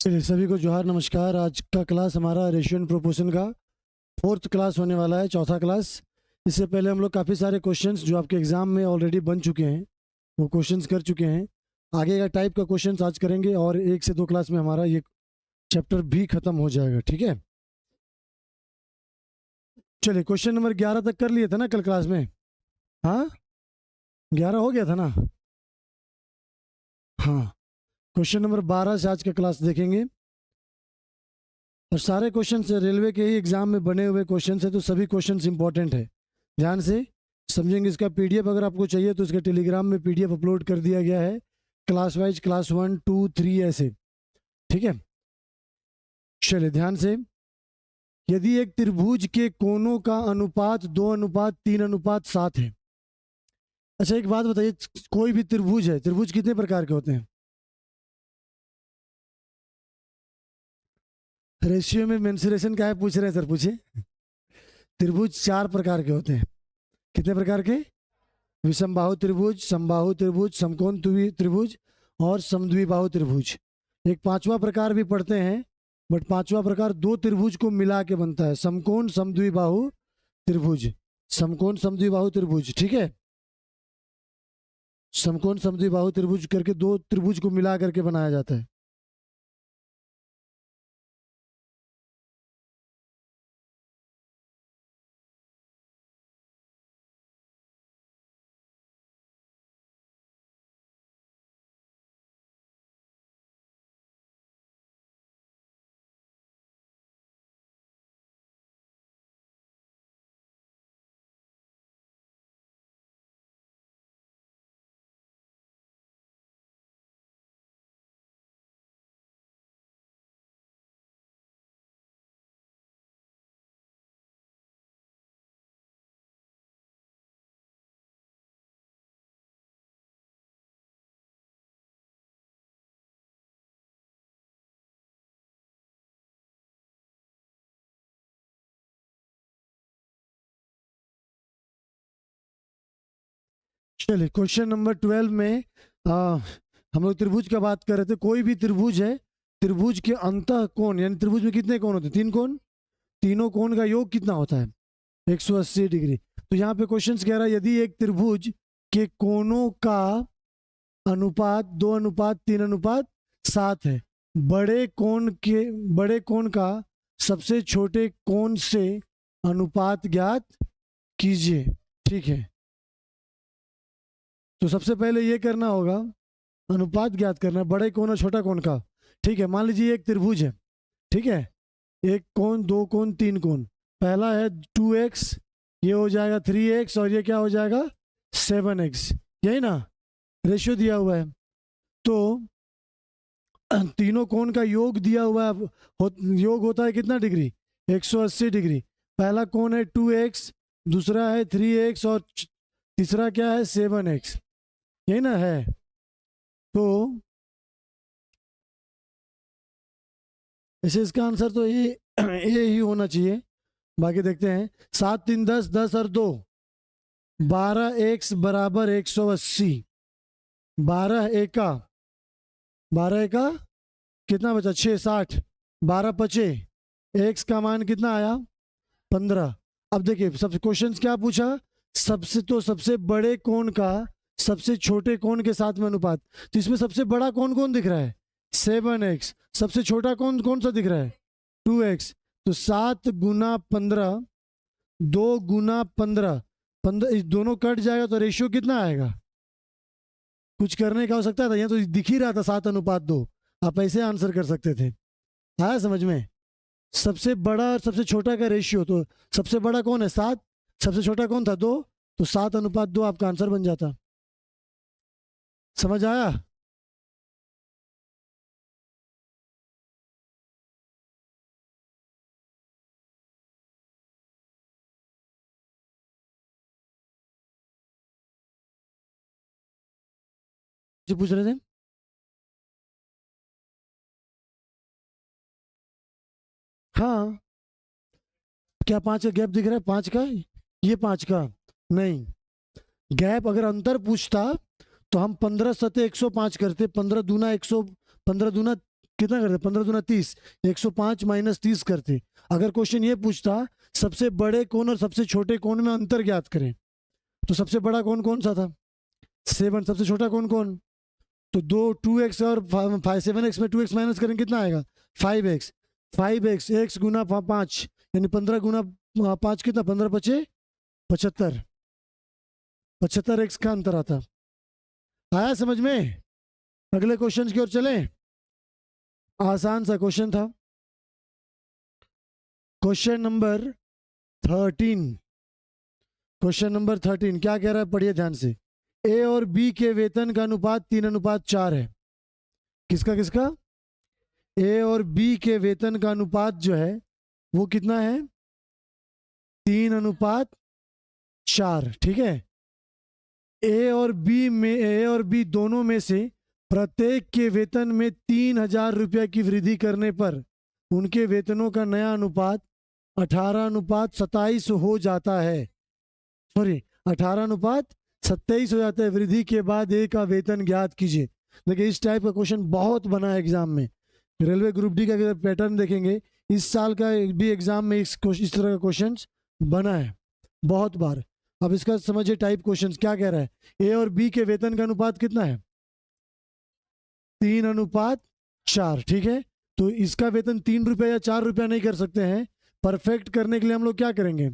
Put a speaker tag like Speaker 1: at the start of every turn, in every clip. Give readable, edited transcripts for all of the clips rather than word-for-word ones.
Speaker 1: चलिए सभी को जोहार नमस्कार। आज का क्लास हमारा रेशियो एंड प्रोपोर्शन का फोर्थ क्लास होने वाला है, चौथा क्लास। इससे पहले हम लोग काफ़ी सारे क्वेश्चंस जो आपके एग्जाम में ऑलरेडी बन चुके हैं वो क्वेश्चंस कर चुके हैं। आगे का टाइप का क्वेश्चंस आज करेंगे और 1 से 2 क्लास में हमारा ये चैप्टर भी खत्म हो जाएगा, ठीक है। चलिए क्वेश्चन नंबर 11 तक कर लिए थे ना कल क्लास में? हाँ, 11 हो गया था ना? हाँ, क्वेश्चन नंबर 12 से आज का क्लास देखेंगे। और सारे क्वेश्चन रेलवे के ही एग्जाम में बने हुए क्वेश्चन है, तो सभी क्वेश्चन इंपॉर्टेंट है, ध्यान से समझेंगे। इसका पीडीएफ अगर आपको चाहिए तो इसके टेलीग्राम में पीडीएफ अपलोड कर दिया गया है, क्लास वाइज, क्लास 1, 2, 3 ऐसे, ठीक है। चलिए ध्यान से, यदि एक त्रिभुज के कोणों का अनुपात 2:3:7 है। अच्छा एक बात बताइए, कोई भी त्रिभुज है, त्रिभुज कितने प्रकार के होते हैं? रेशियो में मेंसुरेशन क्या है पूछ रहे हैं सर? पूछिए। त्रिभुज 4 प्रकार के होते हैं। कितने प्रकार के? विषमबाहु त्रिभुज, समबाहु त्रिभुज, समकोण त्रिभुज और समद्विबाहु त्रिभुज। एक पांचवा प्रकार भी पढ़ते हैं, बट पांचवा प्रकार 2 त्रिभुज को मिला के बनता है, समकोण समद्विबाहु त्रिभुज। समकोण समद्विबाहु त्रिभुज, ठीक है। समकोण समद्विबाहु त्रिभुज करके 2 त्रिभुज को मिला करके बनाया जाता है। चलिए क्वेश्चन नंबर 12 में हम लोग त्रिभुज का बात कर रहे थे। कोई भी त्रिभुज है, त्रिभुज के अंतः कोण, यानी त्रिभुज में कितने कोण होते हैं? 3 कोण। तीनों कोण का योग कितना होता है? 180 डिग्री। तो यहाँ पे क्वेश्चन कह रहा है, यदि एक त्रिभुज के कोणों का अनुपात 2:3:7 है, बड़े कोण का सबसे छोटे कोण से अनुपात ज्ञात कीजिए, ठीक है। तो सबसे पहले ये करना होगा, अनुपात ज्ञात करना है बड़े कोण और छोटा कोण का, ठीक है। मान लीजिए एक त्रिभुज है, ठीक है। एक कोण, 2 कोण, 3 कोण। पहला है 2x, ये हो जाएगा 3x और ये क्या हो जाएगा? 7x, यही ना रेशियो दिया हुआ है। तो तीनों कोण का योग दिया हुआ है, योग होता है कितना डिग्री? 180 डिग्री। पहला कोण है 2x, दूसरा है 3x और तीसरा क्या है? 7x, यही ना है। तो ऐसे इसका आंसर तो ये ही होना चाहिए। बाकी देखते हैं। 7 3 10, 10 और 2 12x बराबर 180। 12 एका कितना बचा? 6 60। 12 पचे, x का मान कितना आया? 15। अब देखिए सब क्वेश्चन क्या पूछा? सबसे बड़े कोण का सबसे छोटे कोण के साथ में अनुपात। तो इसमें सबसे बड़ा कोण कौन दिख रहा है? 7x। सबसे छोटा कोण कौन सा दिख रहा है? 2x। तो 7 गुना 15, 2 गुना 15, 15 दोनों कट जाएगा तो रेशियो कितना आएगा? कुछ करने का हो सकता था, यहाँ तो दिख ही रहा था 7:2। आप ऐसे आंसर कर सकते थे। आया समझ में? सबसे बड़ा और सबसे छोटा का रेशियो, तो सबसे बड़ा कौन है? 7, सबसे छोटा कौन था? 2, तो 7:2 आपका आंसर बन जाता। समझ आया? जो पूछ रहे थे। हाँ, क्या 5 का गैप दिख रहा है? 5 का, ये 5 का नहीं। गैप अगर अंतर पूछता तो हम 15 सते 105 करते, 15 दूना 100, 15 दूना कितना करते? 15 दूना 30, 105 माइनस 30 करते। अगर क्वेश्चन ये पूछता सबसे बड़े कोण और सबसे छोटे कोण में अंतर ज्ञात करें, तो सबसे बड़ा कोण कौन सा था? 7। सबसे छोटा कोण कौन? तो 2x और 7x में 2x माइनस करें कितना आएगा? 5x। 5x, x गुना 5 यानी 15 गुना 5 कितना? 15 पचे 75, 75x का अंतर आता। आया समझ में? अगले क्वेश्चन की ओर चलें। आसान सा क्वेश्चन था। Question number 13। क्वेश्चन नंबर 13 क्या कह रहा है? पढ़िए ध्यान से। ए और बी के वेतन का अनुपात 3:4 है। किसका किसका? ए और बी के वेतन का अनुपात जो है वो कितना है? 3:4। ठीक है। ए और बी दोनों में से प्रत्येक के वेतन में 3,000 रुपये की वृद्धि करने पर उनके वेतनों का नया अनुपात 18:27 हो जाता है। सॉरी, 18:27 हो जाता है। वृद्धि के बाद ए का वेतन ज्ञात कीजिए। देखिए इस टाइप का क्वेश्चन बहुत बना है एग्जाम में। रेलवे ग्रुप डी का अगर पैटर्न देखेंगे, इस साल का भी एग्जाम में इस तरह का क्वेश्चन बना है बहुत बार। अब इसका समझिए टाइप क्वेश्चन क्या कह रहा है। ए और बी के वेतन का अनुपात कितना है? 3:4। ठीक है। तो इसका वेतन 3 रुपया या 4 रुपया नहीं कर सकते हैं। परफेक्ट करने के लिए हम लोग क्या करेंगे?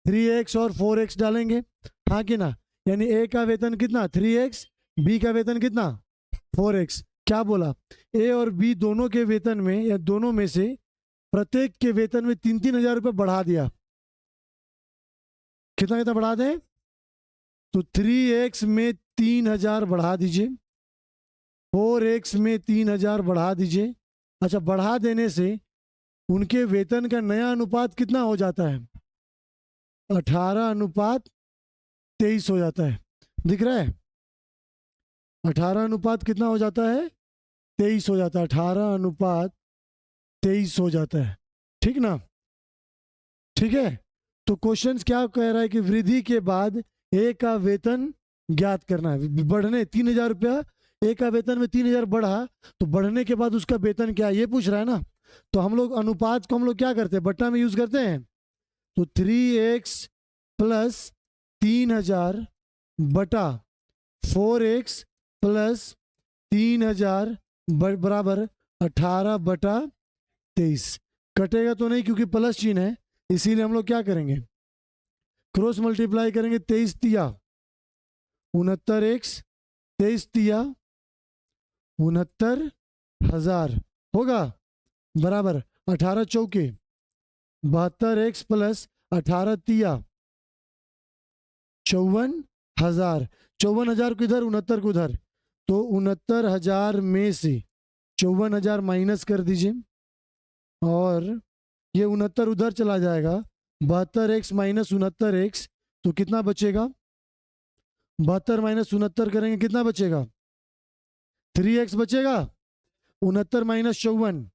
Speaker 1: 3x और 4x डालेंगे, हाँ कि ना? यानी ए का वेतन कितना? 3x, बी का वेतन कितना? 4x। क्या बोला? ए और बी दोनों के वेतन में या दोनों में से प्रत्येक के वेतन में 3,000 रुपये बढ़ा दिया। कितना कितना बढ़ा दें? तो 3x में 3,000 बढ़ा दीजिए, 4x में 3,000 बढ़ा दीजिए। अच्छा, बढ़ा देने से उनके वेतन का नया अनुपात कितना हो जाता है? 18:23 हो जाता है। दिख रहा है? 18 कितना हो जाता है? 23 हो जाता है। 18:23 हो जाता है। ठीक ना? ठीक है। तो क्वेश्चन क्या कह रहा है कि वृद्धि के बाद ए का वेतन ज्ञात करना है। बढ़ने 3,000 रुपया, ए का वेतन में 3,000 बढ़ा, तो बढ़ने के बाद उसका वेतन क्या है ये पूछ रहा है ना। तो हम लोग अनुपात को हम लोग क्या करते हैं? बट्टा में यूज करते हैं। तो 3x प्लस 3,000 बटा 4x प्लस 3,000 बराबर 18/23। कटेगा तो नहीं क्योंकि प्लस चिन्ह है, इसीलिए हम लोग क्या करेंगे? क्रॉस मल्टीप्लाई करेंगे। 23 तिया 69x, 23 तिया 69,000 होगा बराबर 18 चौके 72x प्लस 18 तिया 54,000। 54,000 को इधर, 69 को उधर, तो 69,000 में से 54,000 माइनस कर दीजिए और ये 69 उधर चला जाएगा। 72x माइनस 69x, तो कितना बचेगा? 72 माइनस 69 करेंगे कितना बचेगा? 3x बचेगा। 69 माइनस 54,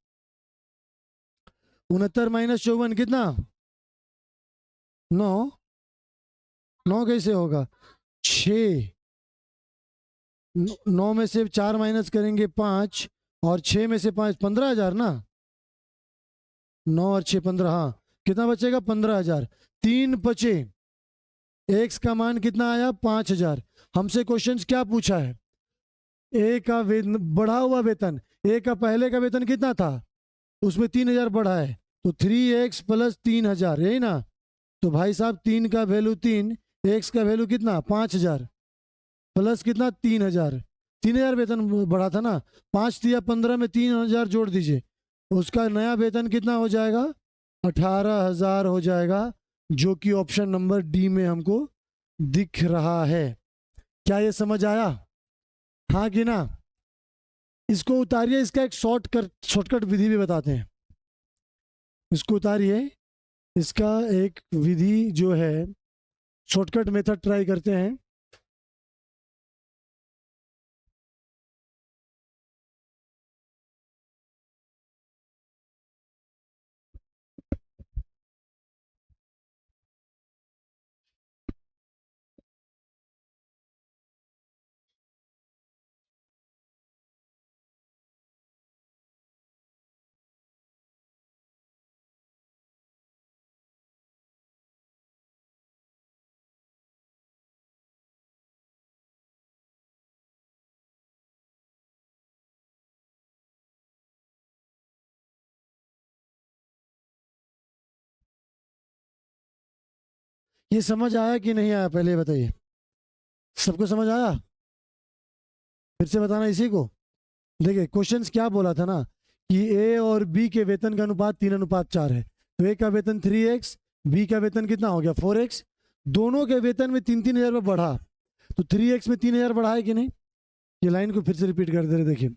Speaker 1: 69 माइनस 54 कितना? 9। 9 कैसे होगा? 6। 9 में से 4 माइनस करेंगे 5, और 6 में से 5, 15,000 ना। 9 और 6 15, हाँ। कितना बचेगा? 15,000। 3 बचे। एक्स का मान कितना आया? 5,000। हमसे क्वेश्चन क्या पूछा है? ए का वेतन, बढ़ा हुआ वेतन। ए का पहले का वेतन कितना था? उसमें 3,000 बढ़ा है, तो 3x प्लस 3,000, यही ना। तो भाई साहब 3 का वैल्यू 3, एक्स का वैल्यू कितना? 5,000 प्लस कितना? 3,000। 3,000 वेतन बढ़ा था ना। 5 दिया 15 में 3,000 जोड़ दीजिए, उसका नया वेतन कितना हो जाएगा? 18,000 हो जाएगा, जो कि ऑप्शन नंबर डी में हमको दिख रहा है। क्या ये समझ आया? हाँ कि ना? इसको उतारिए, इसका एक शॉर्टकट विधि भी बताते हैं। इसको उतारिए, इसका एक विधि जो है शॉर्टकट मेथड ट्राई करते हैं। ये समझ आया कि नहीं आया, पहले बताइए। सबको समझ आया? फिर से बताना इसी को। देखिए क्वेश्चंस क्या बोला था ना, कि ए और बी के वेतन का अनुपात 3:4 है। तो ए का वेतन 3x, बी का वेतन कितना हो गया 4x। दोनों के वेतन में 3-3 हजार रुपये बढ़ा, तो 3x में 3 हजार बढ़ा है कि नहीं? ये लाइन को फिर से रिपीट कर दे रहे, देखिए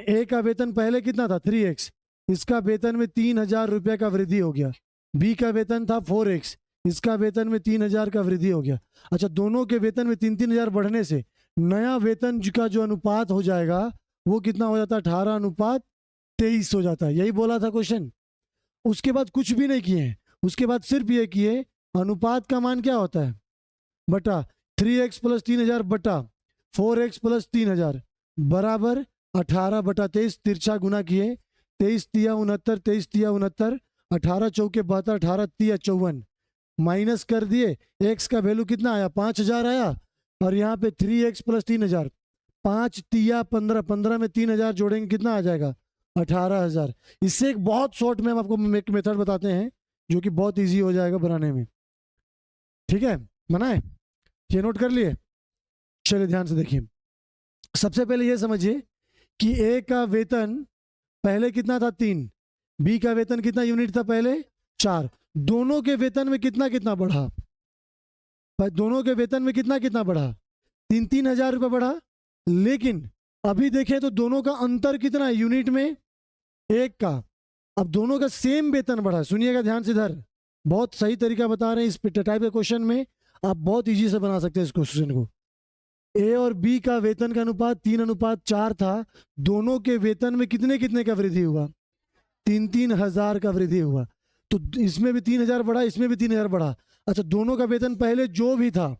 Speaker 1: ए का वेतन पहले कितना था 3x, इसका वेतन में 3 हजार रुपये का वृद्धि हो गया। बी का वेतन था 4x, इसका वेतन में 3 हजार का वृद्धि हो गया। अच्छा, दोनों के वेतन में 3-3 हजार बढ़ने से नया वेतन का जो अनुपात हो जाएगा वो कितना हो जाता है, 18:23 हो जाता है। यही बोला था क्वेश्चन। उसके बाद कुछ भी नहीं किए हैं, उसके बाद सिर्फ ये किए अनुपात का मान क्या होता है, बटा 3x प्लस 3 हजार बटा 4x प्लस 3 हजार बराबर 18/23, तिरछा गुना किए, 23×3 = 69, 23×3 = 69, 18×4 = 72, 18×3 = 54, माइनस कर दिए। x का वैल्यू कितना आया 5 हजार आया, और यहाँ पे 3x प्लस 3 हजार, 5×3 = 15, 15 में 3 हजार जोड़ेंगे कितना आ जाएगा 18 हजार। इससे एक बहुत शॉर्ट में हम आपको एक मेथड बताते हैं जो कि बहुत ईजी हो जाएगा बनाने में। ठीक है, बनाए, ये नोट कर लिए? चलिए ध्यान से देखिए। सबसे पहले ये समझिए कि ए का वेतन पहले कितना था 3, बी का वेतन कितना यूनिट था पहले 4। दोनों के वेतन में कितना कितना बढ़ा, दोनों के वेतन में कितना कितना बढ़ा, 3-3 हजार रुपये बढ़ा। लेकिन अभी देखें तो दोनों का अंतर कितना है यूनिट में, एक का। अब दोनों का सेम वेतन बढ़ा, सुनिएगा ध्यान से इधर, बहुत सही तरीका बता रहे हैं इस टाइप के क्वेश्चन में, आप बहुत इजी से बना सकते हैं इस क्वेश्चन को। ए और बी का वेतन का अनुपात 3:4 था, दोनों के वेतन में कितने कितने का वृद्धि हुआ, 3-3 हजार का वृद्धि हुआ। तो इसमें भी 3 हजार बढ़ा, इसमें भी 3 हजार बढ़ा। अच्छा, दोनों का वेतन पहले जो भी था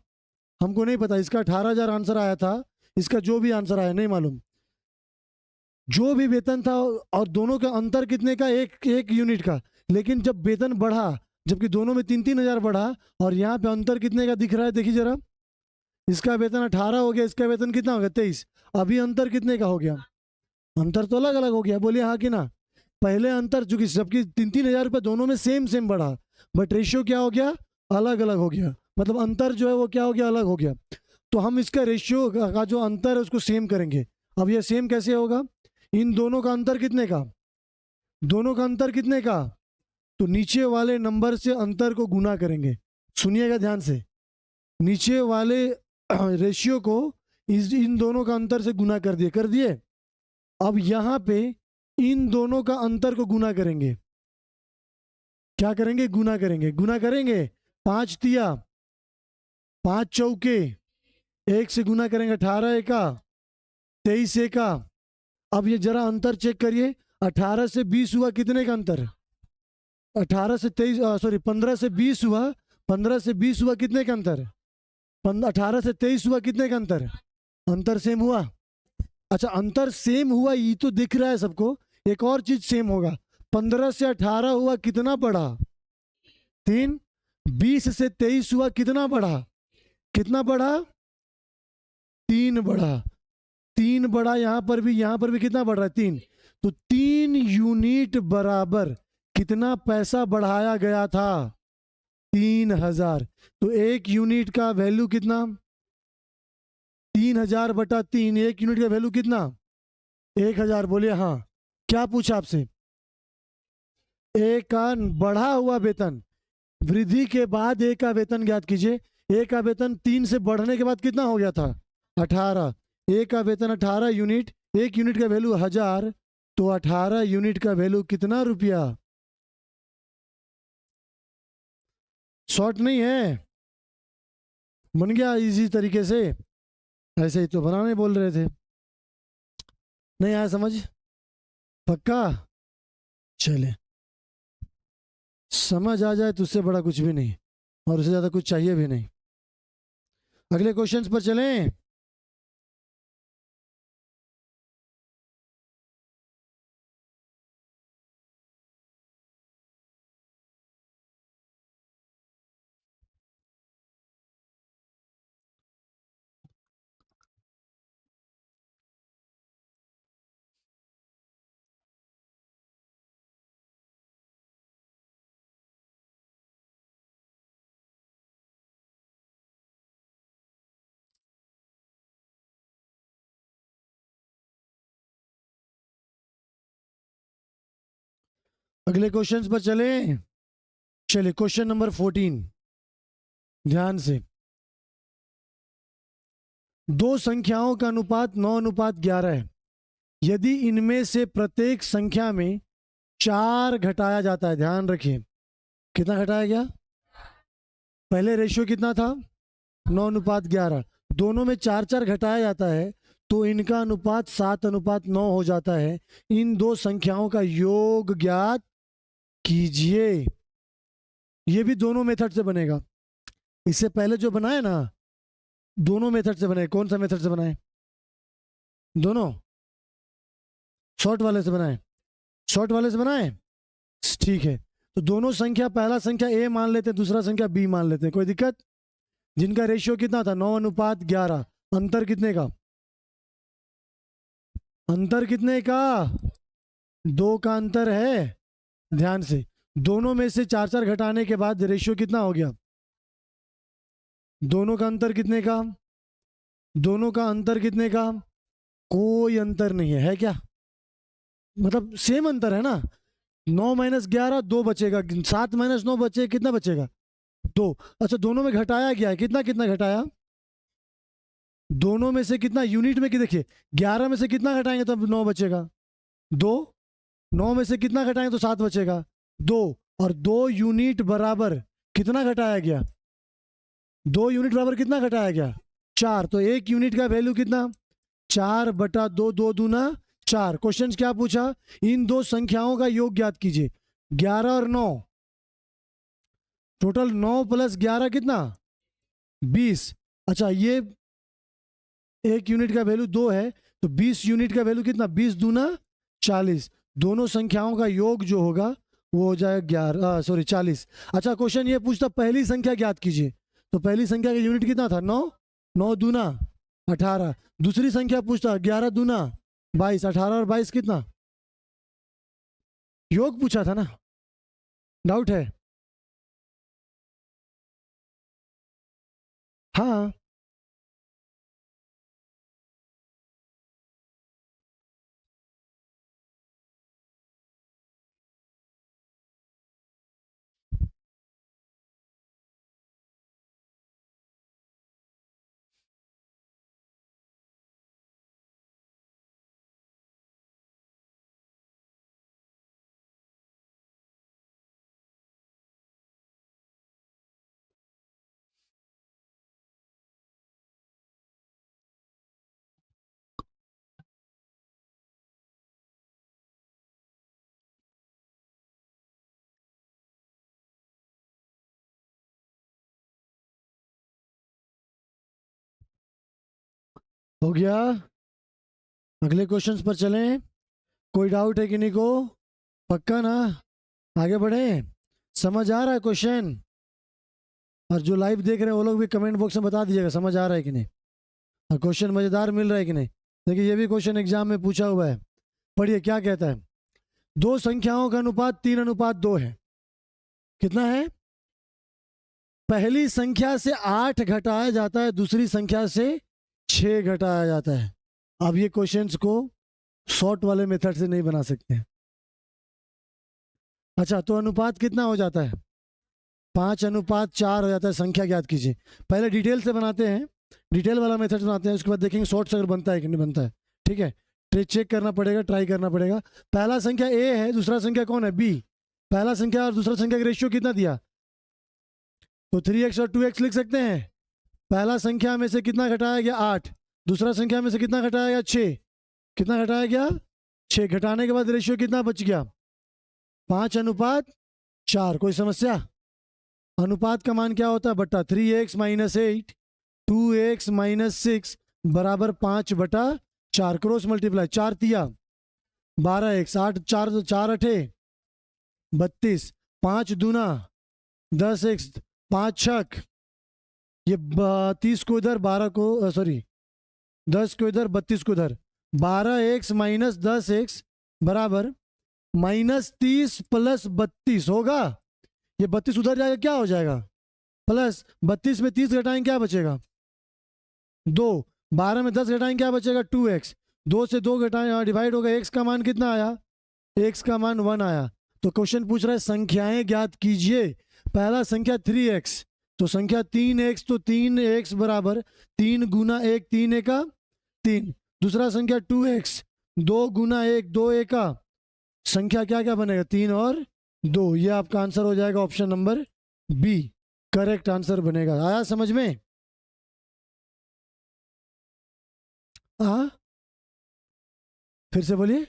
Speaker 1: हमको नहीं पता, इसका 18 हजार आंसर आया था, इसका जो भी आंसर आया नहीं मालूम, जो भी वेतन था, और दोनों का अंतर कितने का, एक एक यूनिट का। लेकिन जब वेतन बढ़ा, जबकि दोनों में 3-3 हजार बढ़ा, और यहाँ पे अंतर कितने का दिख रहा है, देखिए जरा, इसका वेतन 18 हो गया, इसका वेतन कितना हो गया 23। अभी अंतर कितने का हो गया, अंतर तो अलग अलग हो गया, बोलिए हाँ कि ना। पहले अंतर चूंकि सबकी 3-3 हजार रुपये दोनों में सेम सेम बढ़ा, बट रेशियो क्या हो गया, अलग अलग हो गया, मतलब अंतर जो है वो क्या हो गया, अलग हो गया। तो हम इसका रेशियो का जो अंतर है उसको सेम करेंगे। अब ये सेम कैसे होगा, इन दोनों का अंतर कितने का, दोनों का अंतर कितने का, तो नीचे वाले नंबर से अंतर को गुना करेंगे। सुनिएगा ध्यान से, नीचे वाले रेशियो को इन दोनों का अंतर से गुना कर दिए। अब यहां पे इन दोनों का अंतर को गुना करेंगे, क्या करेंगे, गुना करेंगे, गुना करेंगे। 5×3 = 5×4 1 से गुना करेंगे, 18×1 = 23×1। अब ये जरा अंतर चेक करिए, 18 से 20 हुआ, कितने का अंतर, 18 से 23, सॉरी 15 से 20 हुआ, 15 से 20 हुआ, कितने का अंतर, 18 से 23 हुआ, कितने का अंतर, अंतर सेम हुआ। अच्छा, अंतर सेम हुआ ये तो दिख रहा है सबको, एक और चीज सेम होगा, 15 से 18 हुआ, कितना बढ़ा 3, 20 से 23 हुआ, कितना बढ़ा, कितना बढ़ा 3 बढ़ा, 3 बढ़ा, यहाँ पर भी कितना बढ़ रहा है 3। तो 3 यूनिट बराबर कितना पैसा बढ़ाया गया था, 3 हजार। तो एक यूनिट का वैल्यू कितना, 3 हजार/3, एक यूनिट का वैल्यू कितना 1 हजार। बोलिए हाँ, क्या पूछा आपसे, ए का बढ़ा हुआ वेतन, वृद्धि के बाद ए का वेतन ज्ञात कीजिए। ए का वेतन 3 से बढ़ने के बाद कितना हो गया था 18, ए का वेतन 18 यूनिट, एक यूनिट का वैल्यू 1000, तो 18 यूनिट का वैल्यू कितना रुपया, शॉर्ट नहीं है, बन गया इजी तरीके से, ऐसे ही तो बनाने बोल रहे थे, नहीं आया समझ, पक्का। चले, समझ आ जाए तो उससे बड़ा कुछ भी नहीं, और उससे ज्यादा कुछ चाहिए भी नहीं। अगले क्वेश्चंस पर चलें। अगले क्वेश्चन पर चले। चलिए क्वेश्चन नंबर 14, ध्यान से। दो संख्याओं का अनुपात 9:11 है। यदि इनमें से प्रत्येक संख्या में 4 घटाया जाता है, ध्यान रखिए कितना घटाया गया, पहले रेशियो कितना था 9:11, दोनों में 4 घटाया जाता है तो इनका अनुपात 7:9 हो जाता है। इन दो संख्याओं का योग ज्ञात कीजिए। ये भी दोनों मेथड से बनेगा। इससे पहले जो बनाए ना, दोनों मेथड से बनाए। कौन सा मेथड से बनाए? दोनों शॉर्ट वाले से बनाए। शॉर्ट वाले से बनाए, ठीक है। तो दोनों संख्या, पहला संख्या ए मान लेते हैं, दूसरा संख्या बी मान लेते हैं, कोई दिक्कत? जिनका रेशियो कितना था 9:11, अंतर कितने का? अंतर कितने का? 2 का अंतर है। ध्यान से, दोनों में से 4 घटाने के बाद रेशियो कितना हो गया? दोनों का अंतर कितने का? दोनों का अंतर कितने का? कोई अंतर नहीं है क्या? मतलब सेम अंतर है ना। 9-11 2 बचेगा, 7-9 बचे, कितना बचेगा? 2। अच्छा, दोनों में घटाया गया है, कितना कितना घटाया? दोनों में से कितना यूनिट में, कि देखिए 11 में से कितना घटाएंगे तो 9 बचेगा? 2। 9 में से कितना घटाएंगे तो 7 बचेगा? 2। और 2 यूनिट बराबर कितना घटाया गया? 2 यूनिट बराबर कितना घटाया गया? 4। तो 1 यूनिट का वैल्यू कितना? 4/2, 2 दूना 4। क्वेश्चन क्या पूछा? इन दो संख्याओं का योग ज्ञात कीजिए। 11 और 9, टोटल 9 + 11 कितना? 20। अच्छा, ये 1 यूनिट का वैल्यू 2 है, तो 20 यूनिट का वैल्यू कितना? 20 दूना 40। दोनों संख्याओं का योग जो होगा वो हो जाएगा 40। अच्छा, क्वेश्चन ये पूछता पहली संख्या ज्ञात कीजिए। तो पहली संख्या का यूनिट कितना था? 9। 9 दूना 18। दूसरी संख्या पूछता 11 दूना 22। 18 और 22 कितना? योग पूछा था ना। डाउट है? हाँ। हो गया। अगले क्वेश्चंस पर चलें। कोई डाउट है किन्हीं को? पक्का ना? आगे बढ़े? समझ आ रहा है क्वेश्चन? और जो लाइव देख रहे हैं वो लोग भी कमेंट बॉक्स में बता दीजिएगा समझ आ रहा है कि नहीं, और क्वेश्चन मजेदार मिल रहा है कि नहीं। देखिए ये भी क्वेश्चन एग्जाम में पूछा हुआ है। पढ़िए क्या कहता है। दो संख्याओं का अनुपात 3:2 है। कितना है? पहली संख्या से 8 घटाया जाता है, दूसरी संख्या से 6 घटाया जाता है। अब ये क्वेश्चंस को शॉर्ट वाले मेथड से नहीं बना सकते हैं। अच्छा, तो अनुपात कितना हो जाता है? 5:4 हो जाता है। संख्या ज्ञात कीजिए। पहले डिटेल से बनाते हैं, डिटेल वाला मेथड बनाते हैं, उसके बाद देखेंगे शॉर्ट से अगर बनता है कि नहीं बनता है। ठीक है, चेक करना पड़ेगा, ट्राई करना पड़ेगा। पहला संख्या ए है, दूसरा संख्या कौन है? बी। पहला संख्या और दूसरा संख्या का रेशियो कितना दिया? तो 3x और 2x लिख सकते हैं। पहला संख्या में से कितना घटाया गया? 8। दूसरा संख्या में से कितना घटाया गया? 6। कितना घटाया गया? 6। घटाने के बाद रेशियो कितना बच गया? 5:4। कोई समस्या? अनुपात का मान क्या होता है? बट्टा 3x - 8 2x - 6 बराबर 5/4। क्रॉस मल्टीप्लाई 4 तिया 12x 8 4 4 8 32 5 दूना 10x 5 छक, ये 30 को इधर 12 को सॉरी 10 को इधर 32 को इधर 12x - 10x बराबर -30 + 32 होगा। ये 32 उधर जाएगा, क्या हो जाएगा? प्लस 32 में 30 घटाएंगे क्या बचेगा? 2। 12 में 10 घटाएंगे क्या बचेगा? 2x। 2 से 2 घटाएं डिवाइड होगा, x का मान कितना आया? x का मान 1 आया। तो क्वेश्चन पूछ रहा है संख्याएं ज्ञात कीजिए। पहला संख्या 3x, तो संख्या 3x, तो 3x बराबर 3 गुना 1, 3 एका 3। दूसरा संख्या 2x, 2 गुना 1, 2 एका, संख्या क्या क्या बनेगा 3 और 2। ये आपका आंसर हो जाएगा option number B, correct answer बनेगा। आया समझ में? हाँ, फिर से बोलिए।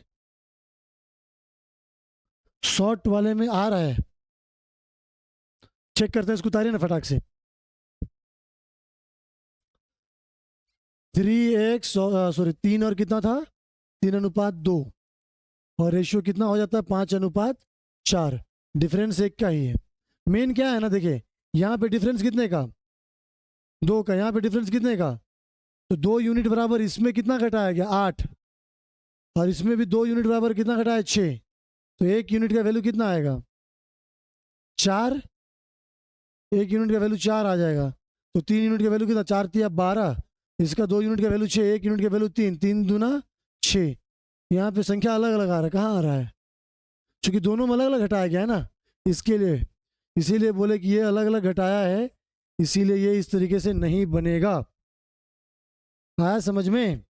Speaker 1: शॉर्ट वाले में आ रहा है, चेक करते हैं, इसको उतारिए ना फटाक से। 3x, सॉरी 3 और कितना था 3:2, और रेशियो कितना हो जाता है 5:4। डिफरेंस एक का ही है। मेन क्या है ना, देखिए यहाँ पे डिफरेंस कितने का 2 का, यहाँ पे डिफरेंस कितने का, तो 2 यूनिट बराबर इसमें कितना घटाया गया 8, और इसमें भी 2 यूनिट बराबर कितना घटाया 6, तो 1 यूनिट का वैल्यू कितना आएगा 4, 1 यूनिट का वैल्यू 4 आ जाएगा। तो 3 यूनिट का वैल्यू कितना 4 3 12, इसका 2 यूनिट का वैल्यू 6, 1 यूनिट का वैल्यू 3, 3 दूना 6। यहाँ पे संख्या अलग अलग आ रहा है, कहाँ आ रहा है, क्योंकि दोनों में अलग अलग घटाया गया है ना, इसके लिए, इसीलिए बोले कि ये अलग अलग घटाया है, इसीलिए ये इस तरीके से नहीं बनेगा। आया समझ में?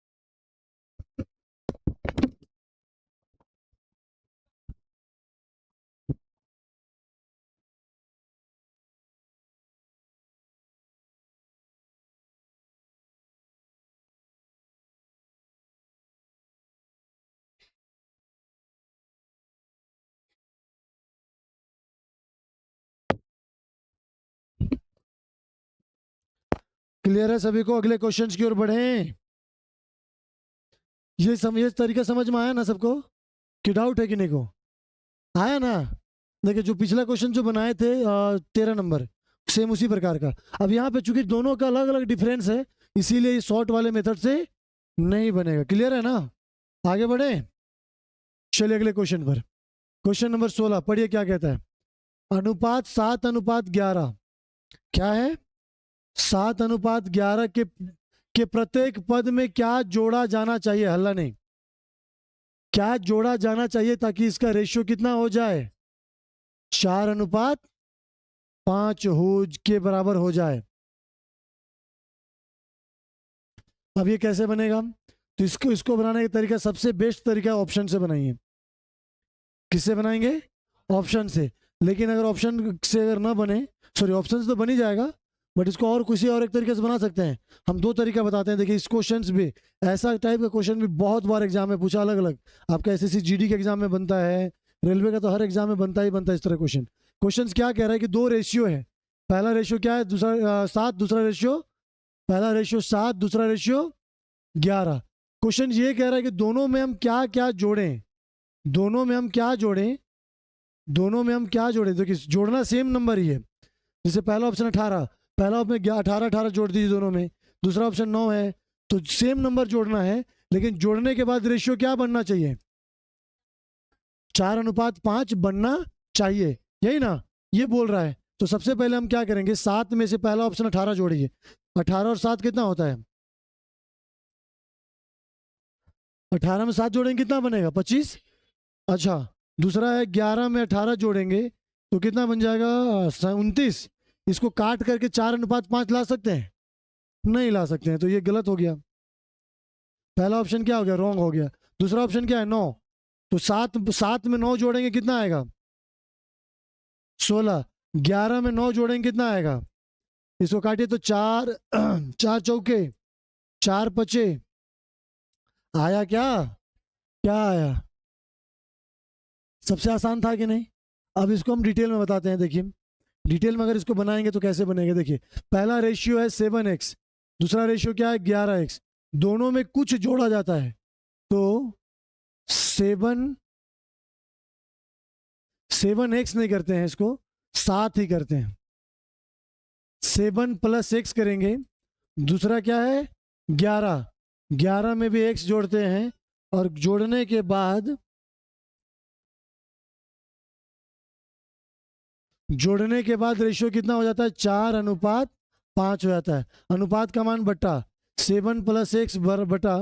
Speaker 1: क्लियर है सभी को? अगले क्वेश्चंस की ओर बढ़ें। ये तरीका समझ में आया ना सबको, कि डाउट है कि नहीं को? आया ना? देखिए जो पिछला क्वेश्चन जो बनाए थे 13 नंबर, सेम उसी प्रकार का। अब यहाँ पे चूंकि दोनों का अलग अलग डिफरेंस है, इसीलिए इस शॉर्ट वाले मेथड से नहीं बनेगा। क्लियर है ना? आगे बढ़े, चलिए अगले क्वेश्चन पर। क्वेश्चन नंबर 16 पढ़िए क्या कहता है। अनुपात 7:11 क्या है? 7:11 के प्रत्येक पद में क्या जोड़ा जाना चाहिए? हल्ला नहीं, क्या जोड़ा जाना चाहिए ताकि इसका रेशियो कितना हो जाए 4:5 के बराबर हो जाए। अब ये कैसे बनेगा? तो इसको बनाने का तरीका, सबसे बेस्ट तरीका ऑप्शन से बनाइए। किससे बनाएंगे? ऑप्शन से। लेकिन अगर ऑप्शन से अगर ना बने, सॉरी ऑप्शन से तो बन ही जाएगा, बट इसको और किसी और एक तरीके से बना सकते हैं। हम 2 तरीका बताते हैं। देखिए इस क्वेश्चन भी, ऐसा टाइप का क्वेश्चन भी बहुत बार एग्जाम में पूछा, अलग अलग। आपका एसएससी जीडी के एग्जाम में बनता है, रेलवे का तो हर एग्जाम में बनता ही बनता है इस तरह क्वेश्चन क्या कह रहा है कि 2 रेशियो है। पहला रेशियो क्या है, दूसरा 7, दूसरा रेशियो, पहला रेशियो 7, दूसरा रेशियो 11। क्वेश्चन ये कह रहा है कि दोनों में हम क्या क्या जोड़ें, दोनों में हम क्या जोड़ें, दोनों में हम क्या जोड़ें। देखिए जोड़ना सेम नंबर ही है। जैसे पहला ऑप्शन 18, पहला ऑप्शन 18 18 जोड़ दीजिए दोनों में। दूसरा ऑप्शन 9 है, तो सेम नंबर जोड़ना है, लेकिन जोड़ने के बाद रेशियो क्या बनना चाहिए 4:5 बनना चाहिए, यही ना ये बोल रहा है। तो सबसे पहले हम क्या करेंगे, 7 में से पहला ऑप्शन 18 जोड़िए। 18 और 7 कितना होता है, 18 में 7 जोड़ेंगे कितना बनेगा 25। अच्छा, दूसरा है 11 में 18 जोड़ेंगे तो कितना बन जाएगा 29। इसको काट करके 4:5 ला सकते हैं? नहीं ला सकते हैं, तो ये गलत हो गया। पहला ऑप्शन क्या हो गया, रॉन्ग हो गया। दूसरा ऑप्शन क्या है 9, तो 7 में 9 जोड़ेंगे कितना आएगा 16। 11 में 9 जोड़ेंगे कितना आएगा, इसको काटिए तो 4 4 चौके 4 पचे, आया क्या, क्या आया? सबसे आसान था कि नहीं? अब इसको हम डिटेल में बताते हैं। देखिए डिटेल में अगर इसको बनाएंगे तो कैसे बनेगा। देखिए पहला रेशियो है 7x, दूसरा रेशियो क्या है 11x, दोनों में कुछ जोड़ा जाता है, तो 7x नहीं करते हैं, इसको 7 ही करते हैं। 7 + x करेंगे। दूसरा क्या है 11, 11 में भी x जोड़ते हैं, और जोड़ने के बाद रेशियो कितना हो जाता है 4:5 हो जाता है। अनुपात का मान बट्टा 7 + x बटा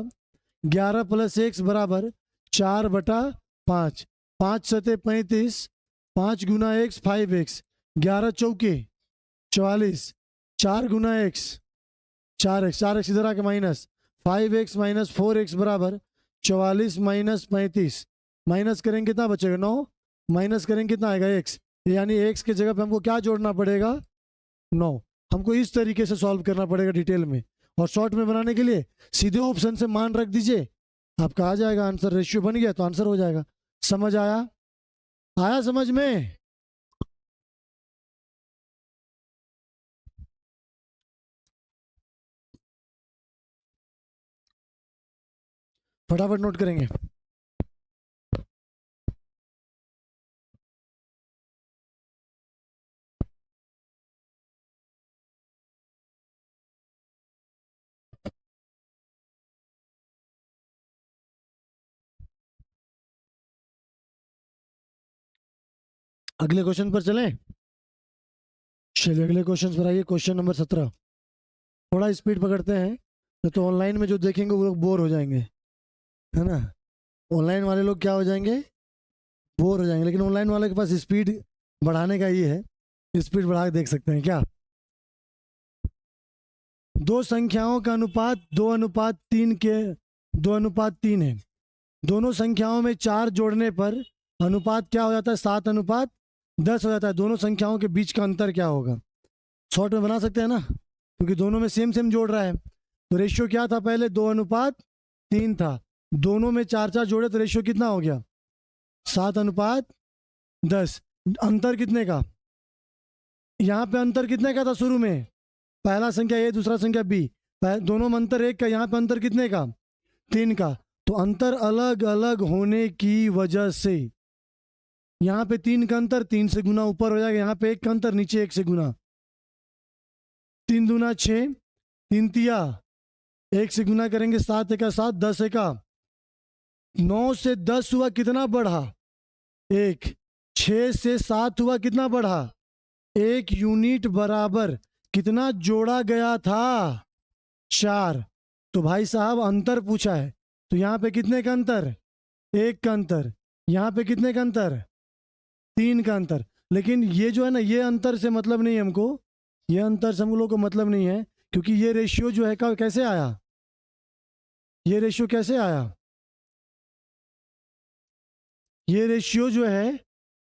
Speaker 1: 11 + x बराबर 4/5। 5 × 7 = 35, 5 गुना एक्स 5x, 11 चौके 44, 4 गुना एक्स 4x, 4x इधर आके माइनस 5x माइनस 4x बराबर 44 माइनस 35, माइनस करेंगे कितना बचेगा 9, माइनस करेंगे कितना आएगा x, यानी x की जगह पे हमको क्या जोड़ना पड़ेगा 9। हमको इस तरीके से सॉल्व करना पड़ेगा डिटेल में, और शॉर्ट में बनाने के लिए सीधे ऑप्शन से मान रख दीजिए, आपका आ जाएगा आंसर। रेशियो बन गया तो आंसर हो जाएगा। समझ आया? आया समझ में? फटाफट नोट करेंगे। अगले क्वेश्चन पर चलें। चलिए अगले क्वेश्चन पर आइए। Question number 17। थोड़ा स्पीड पकड़ते हैं तो ऑनलाइन में जो देखेंगे वो लोग बोर हो जाएंगे, है ना। ऑनलाइन वाले लोग क्या हो जाएंगे, बोर हो जाएंगे। लेकिन ऑनलाइन वाले के पास स्पीड बढ़ाने का ये है, स्पीड बढ़ा के देख सकते हैं क्या। दो संख्याओं का अनुपात 2:3 है। दोनों संख्याओं में 4 जोड़ने पर अनुपात क्या हो जाता है, 7:10 हो जाता है। दोनों संख्याओं के बीच का अंतर क्या होगा? शॉर्ट में बना सकते हैं ना, क्योंकि दोनों में सेम सेम जोड़ रहा है। तो रेशियो क्या था पहले, 2:3 था। दोनों में 4 जोड़े तो रेशियो कितना हो गया, 7:10। अंतर कितने का, यहाँ पे अंतर कितने का था शुरू में, पहला संख्या ए दूसरा संख्या बी, दोनों में अंतर 1 का, यहाँ पे अंतर कितने का, 3 का। तो अंतर अलग अलग होने की वजह से यहाँ पे 3 का अंतर 3 से गुना ऊपर हो जाएगा, यहाँ पे 1 का अंतर नीचे 1 से गुना। 3 दूना 6, 3 तिया 1 से गुना करेंगे, 7 एका 7, 10 एका 9 से 10 हुआ कितना बढ़ा, 1। 6 से 7 हुआ कितना बढ़ा, 1 यूनिट बराबर कितना जोड़ा गया था, 4। तो भाई साहब अंतर पूछा है, तो यहाँ पे कितने का अंतर, 1 का अंतर। यहाँ पे कितने का अंतर, 3 का अंतर। लेकिन ये जो है ना, ये अंतर से मतलब नहीं है हमको, ये अंतर से हम लोग को मतलब नहीं है, क्योंकि ये रेशियो जो है कैसे आया, ये रेशियो कैसे आया, ये रेशियो जो है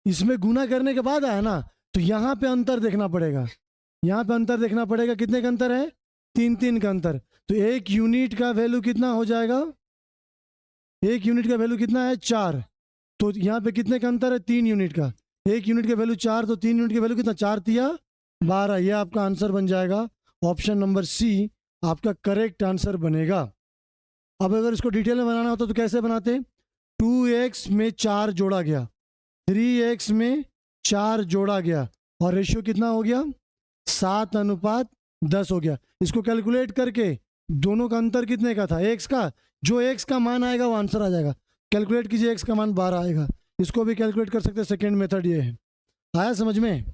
Speaker 1: इसमें गुना करने के बाद आया ना। तो यहाँ पे अंतर देखना पड़ेगा, यहाँ पे अंतर देखना पड़ेगा। कितने का अंतर है, 3 का अंतर। तो 1 यूनिट का वैल्यू कितना हो जाएगा, 1 यूनिट का वैल्यू कितना है, 4। तो यहाँ पे कितने का अंतर है, 3 यूनिट का। 1 यूनिट का वैल्यू 4, तो 3 यूनिट का वैल्यू कितना, 4 तिया 12। ये आपका आंसर बन जाएगा। ऑप्शन नंबर सी आपका करेक्ट आंसर बनेगा। अब अगर इसको डिटेल में बनाना होता तो कैसे बनाते, 2x में 4 जोड़ा गया, 3x में 4 जोड़ा गया, और रेशियो कितना हो गया, 7:10 हो गया। इसको कैलकुलेट करके दोनों का अंतर कितने का था, x का। जो x का मान आएगा वो आंसर आ जाएगा। कैलकुलेट कीजिए, x का मान 12 आएगा। इसको भी कैलकुलेट कर सकते हैं, सेकेंड मेथड ये है। आया समझ में?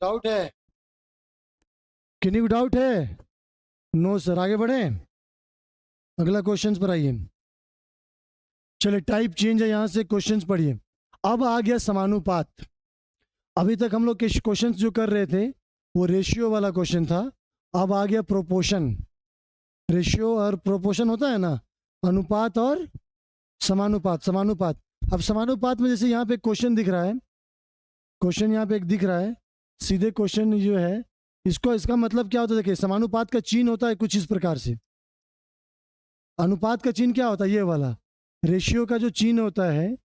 Speaker 1: डाउट है, किन्हीं को डाउट है? No sir. आगे बढ़े, अगला क्वेश्चन पर आइए। चलिए टाइप चेंज है, यहां से क्वेश्चंस पढ़िए। अब आ गया समानुपात। अभी तक हम लोग क्वेश्चंस जो कर रहे थे वो रेशियो वाला क्वेश्चन था। अब आ गया प्रोपोर्शन। रेशियो और प्रोपोर्शन होता है ना, अनुपात और समानुपात। समानुपात, अब समानुपात में जैसे यहाँ पे क्वेश्चन दिख रहा है, क्वेश्चन यहाँ पे एक दिख रहा है, सीधे क्वेश्चन जो है इसका मतलब क्या होता है? देखिए, समानुपात का चिन्ह होता है कुछ इस प्रकार से। अनुपात का चिन्ह क्या होता है? ये वाला। रेशियो का जो चिन्ह होता है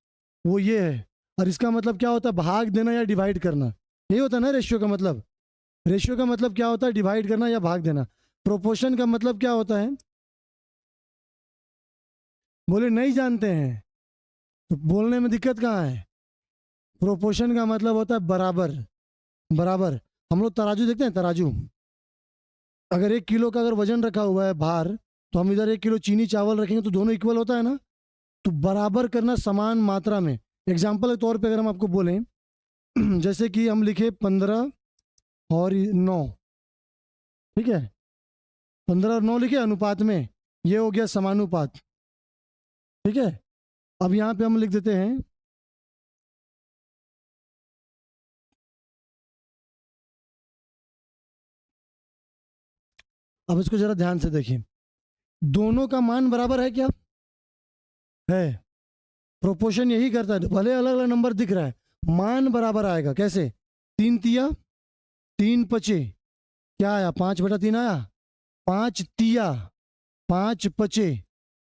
Speaker 1: वो ये है, और इसका मतलब क्या होता है? भाग देना या डिवाइड करना, यही होता है ना रेशियो का मतलब। रेशियो का मतलब क्या होता है? डिवाइड करना या भाग देना। प्रोपोर्शन का मतलब क्या होता है? बोले नहीं जानते हैं तो बोलने में दिक्कत कहाँ है? प्रोपोर्शन का मतलब होता है बराबर। बराबर। हम लोग तराजू देखते हैं, तराजू। अगर 1 किलो का अगर वजन रखा हुआ है भार, तो हम इधर 1 किलो चीनी चावल रखेंगे तो दोनों इक्वल होता है ना। तो बराबर करना समान मात्रा में। एग्जाम्पल के तौर पे अगर हम आपको बोलें जैसे कि हम लिखे 15 और 9, ठीक है, 15 और 9 लिखे अनुपात में, ये हो गया समानुपात। ठीक है, अब यहाँ पे हम लिख देते हैं अब इसको जरा ध्यान से देखिए, दोनों का मान बराबर है क्या? है। प्रोपोर्शन यही करता है, भले अलग अलग नंबर दिख रहा है, मान बराबर आएगा। कैसे? 3 तिया 3 पचे, क्या आया? 5/3 आया। 5 तिया 5 पचे,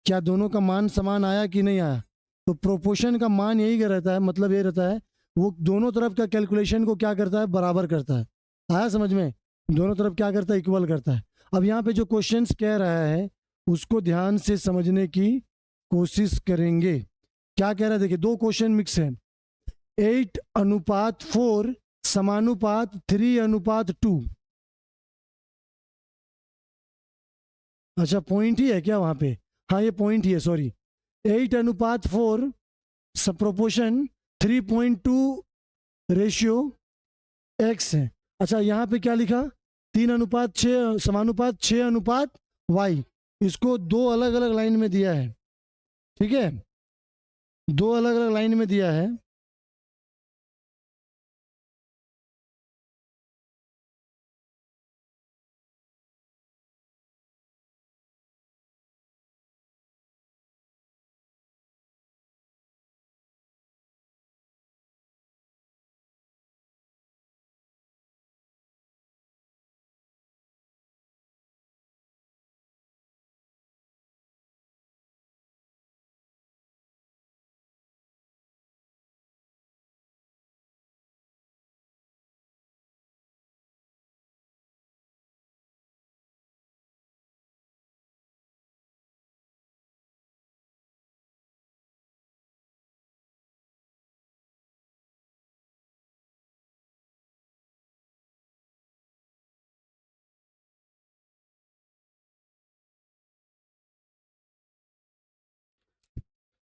Speaker 1: क्या दोनों का मान समान आया कि नहीं आया? तो प्रोपोर्शन का मान यही रहता है, मतलब ये रहता है वो दोनों तरफ का कैलकुलेशन को क्या करता है? बराबर करता है। आया समझ में? दोनों तरफ क्या करता है? इक्वल करता है। अब यहाँ पे जो क्वेश्चंस कह रहा है उसको ध्यान से समझने की कोशिश करेंगे। क्या कह रहा है? देखिए, दो क्वेश्चन मिक्स है। 8:4 समानुपात 3:2। अच्छा, पॉइंट ही है क्या वहां पे? हाँ, ये पॉइंट ही है, सॉरी। 8:4 सब प्रोपोर्शन 3.2 रेशियो एक्स है। अच्छा, यहाँ पे क्या लिखा? 3:6 समानुपात 6:y। इसको दो अलग अलग लाइन में दिया है। ठीक है, दो अलग अलग लाइन में दिया है।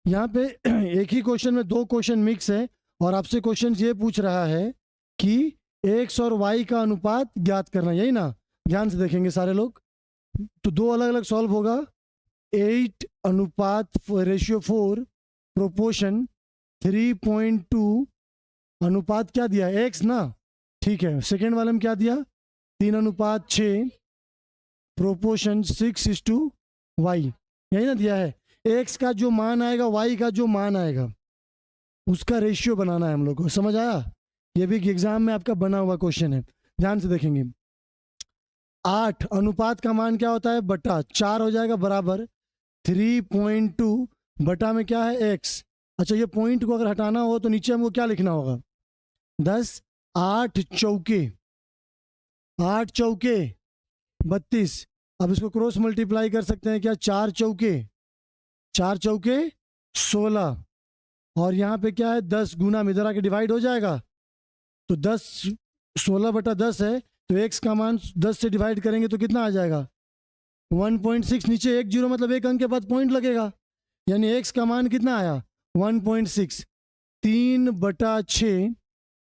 Speaker 1: यहाँ पे एक ही क्वेश्चन में दो क्वेश्चन मिक्स है, और आपसे क्वेश्चन ये पूछ रहा है कि एक्स और वाई का अनुपात ज्ञात करना, यही ना? ध्यान से देखेंगे सारे लोग, तो दो अलग अलग सॉल्व होगा। 8:4 प्रोपोर्शन 3.2 अनुपात क्या दिया? एक्स ना। ठीक है, सेकेंड वाले में क्या दिया? 3:6 प्रोपोर्शन 6:y, यही ना दिया है। एक्स का जो मान आएगा, वाई का जो मान आएगा, उसका रेशियो बनाना है हम लोग को। समझ आया? ये भी एग्जाम में आपका बना हुआ क्वेश्चन है, ध्यान से देखेंगे। 8 अनुपात का मान क्या होता है? बटा 4 हो जाएगा, बराबर 3.2 बटा में क्या है? एक्स। अच्छा, ये पॉइंट को अगर हटाना हो तो नीचे हमको क्या लिखना होगा? 10 8 चौके 32। अब इसको क्रॉस मल्टीप्लाई कर सकते हैं क्या? 4 चौके 16, और यहाँ पे क्या है? 10 गुना में इधर आके डिवाइड हो जाएगा। तो 10 16/10 है, तो एक्स का मान 10 से डिवाइड करेंगे तो कितना आ जाएगा? 1.6। नीचे 1 जीरो मतलब एक अंक के बाद पॉइंट लगेगा, यानी एक्स का मान कितना आया? 1.6। 3/6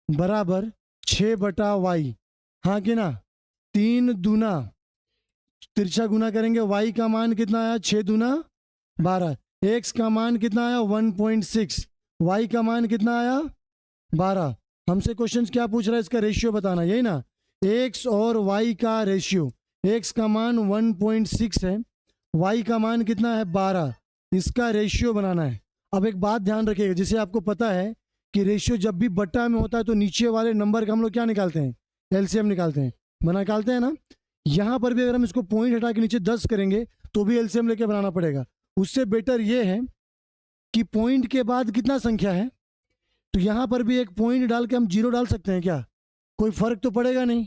Speaker 1: बराबर 6/y। हाँ कि ना? 3 दूना, तिरछा गुना करेंगे, y का मान कितना आया? 6 दूना 12। x का मान कितना आया? 1.6। y का मान कितना आया? 12। हमसे क्वेश्चन क्या पूछ रहा है? इसका रेशियो बताना, यही ना? x और y का रेशियो। x का मान 1.6 है, y का मान कितना है? 12। इसका रेशियो बनाना है। अब एक बात ध्यान रखिएगा, जिसे आपको पता है कि रेशियो जब भी बट्टा में होता है तो नीचे वाले नंबर का हम लोग क्या निकालते हैं? एलसीएम निकालते हैं। बना निकालते हैं ना। यहाँ पर भी अगर हम इसको पॉइंट हटा के नीचे 10 करेंगे तो भी एलसीएम लेके बनाना पड़ेगा। उससे बेटर ये है कि पॉइंट के बाद कितना संख्या है, तो यहाँ पर भी एक पॉइंट डाल के हम जीरो डाल सकते हैं क्या? कोई फर्क तो पड़ेगा नहीं।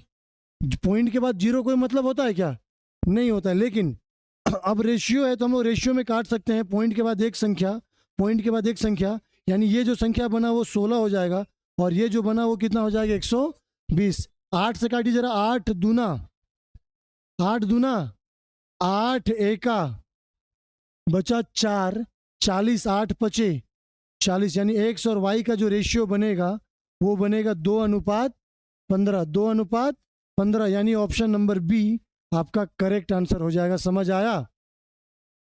Speaker 1: पॉइंट के बाद जीरो कोई मतलब होता है क्या? नहीं होता है। लेकिन अब रेशियो है तो हम लोग रेशियो में काट सकते हैं। पॉइंट के बाद एक संख्या, पॉइंट के बाद एक संख्या, यानी ये जो संख्या बना वो 16 हो जाएगा और ये जो बना वो कितना हो जाएगा? 120। 8 से काटिए जरा। 8 दूना, 8 दूना 8 एका बचा 4, 40, 8 पचे 40, यानी एक्स और वाई का जो रेशियो बनेगा वो बनेगा 2:15। 2:15, यानी ऑप्शन नंबर बी आपका करेक्ट आंसर हो जाएगा। समझ आया?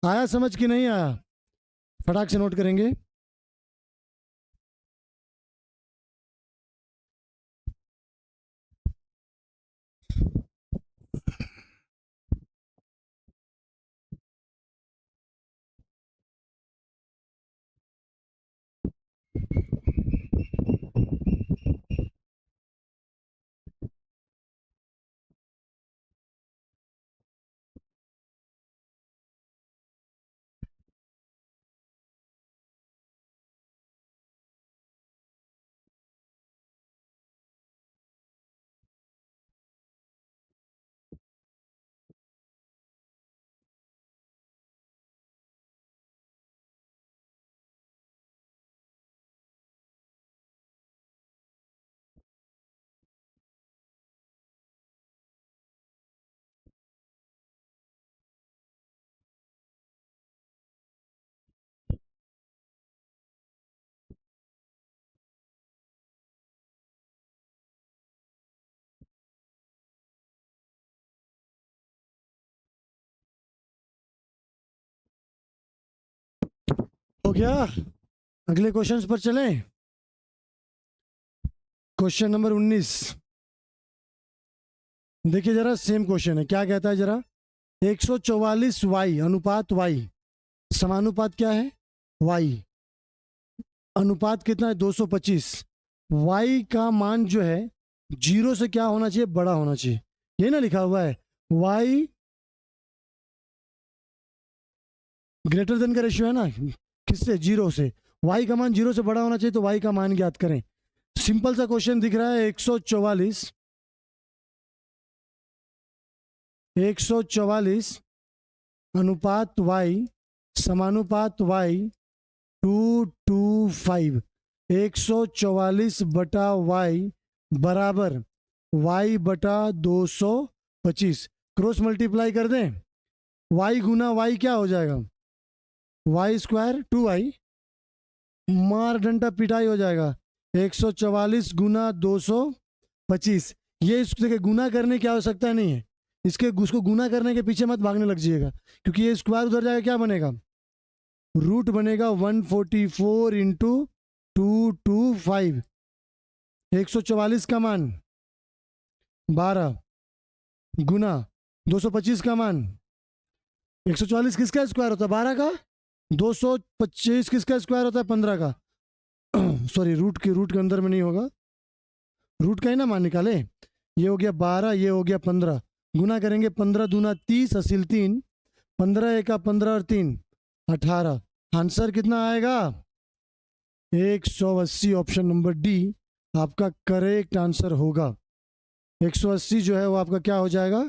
Speaker 1: आया समझ कि नहीं आया? फटाक से नोट करेंगे। हो गया? अगले क्वेश्चंस पर चलें। क्वेश्चन नंबर 19 देखिए जरा, सेम क्वेश्चन है। क्या कहता है जरा? 144 वाई अनुपात वाई समानुपात क्या है? वाई। अनुपात कितना है? 225। वाई का मान जो है जीरो से क्या होना चाहिए? बड़ा होना चाहिए। ये ना लिखा हुआ है वाई ग्रेटर देन का रेशियो है ना, किससे? जीरो से। वाई का मान जीरो से बड़ा होना चाहिए, तो वाई का मान ज्ञात करें। सिंपल सा क्वेश्चन दिख रहा है। 144 अनुपात वाई समानुपात वाई 225। 144 वाई बराबर वाई बटा 225। क्रॉस मल्टीप्लाई कर दें। वाई गुना वाई क्या हो जाएगा? Y square 2 Y. मार डंडा पिटाई हो जाएगा। 144 गुना 225। ये इसको देखिए, गुना करने की आवश्यकता नहीं है। इसके उसको गुना करने के पीछे मत भागने लग जाइएगा, क्योंकि ये स्क्वायर उधर जाएगा, क्या बनेगा? रूट बनेगा 144 इंटू 225। 144 का मान 12 गुना 225 का मान। 144 किसका स्क्वायर होता है? 12 का। 225 किसका स्क्वायर होता है? 15 का। सॉरी, रूट के अंदर में नहीं होगा, रूट का ही ना मान निकाले। ये हो गया 12, ये हो गया 15। गुना करेंगे 15 दूना 30, असिल 3, 15 एका 15 और 3 18। आंसर कितना आएगा? 180। ऑप्शन नंबर डी आपका करेक्ट आंसर होगा। 180 जो है वो आपका क्या हो जाएगा?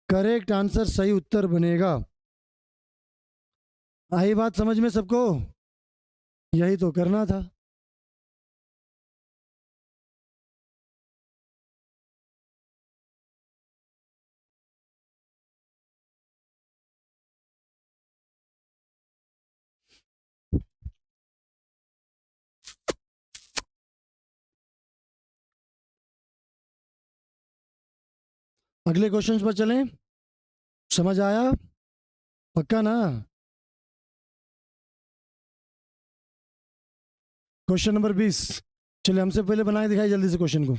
Speaker 1: करेक्ट आंसर, सही उत्तर बनेगा। आई बात समझ में सबको? यही तो करना था। अगले क्वेश्चंस पर चलें। समझ आया? पक्का ना? Question number 20। चलिए, हमसे पहले बनाए दिखाई जल्दी से क्वेश्चन को।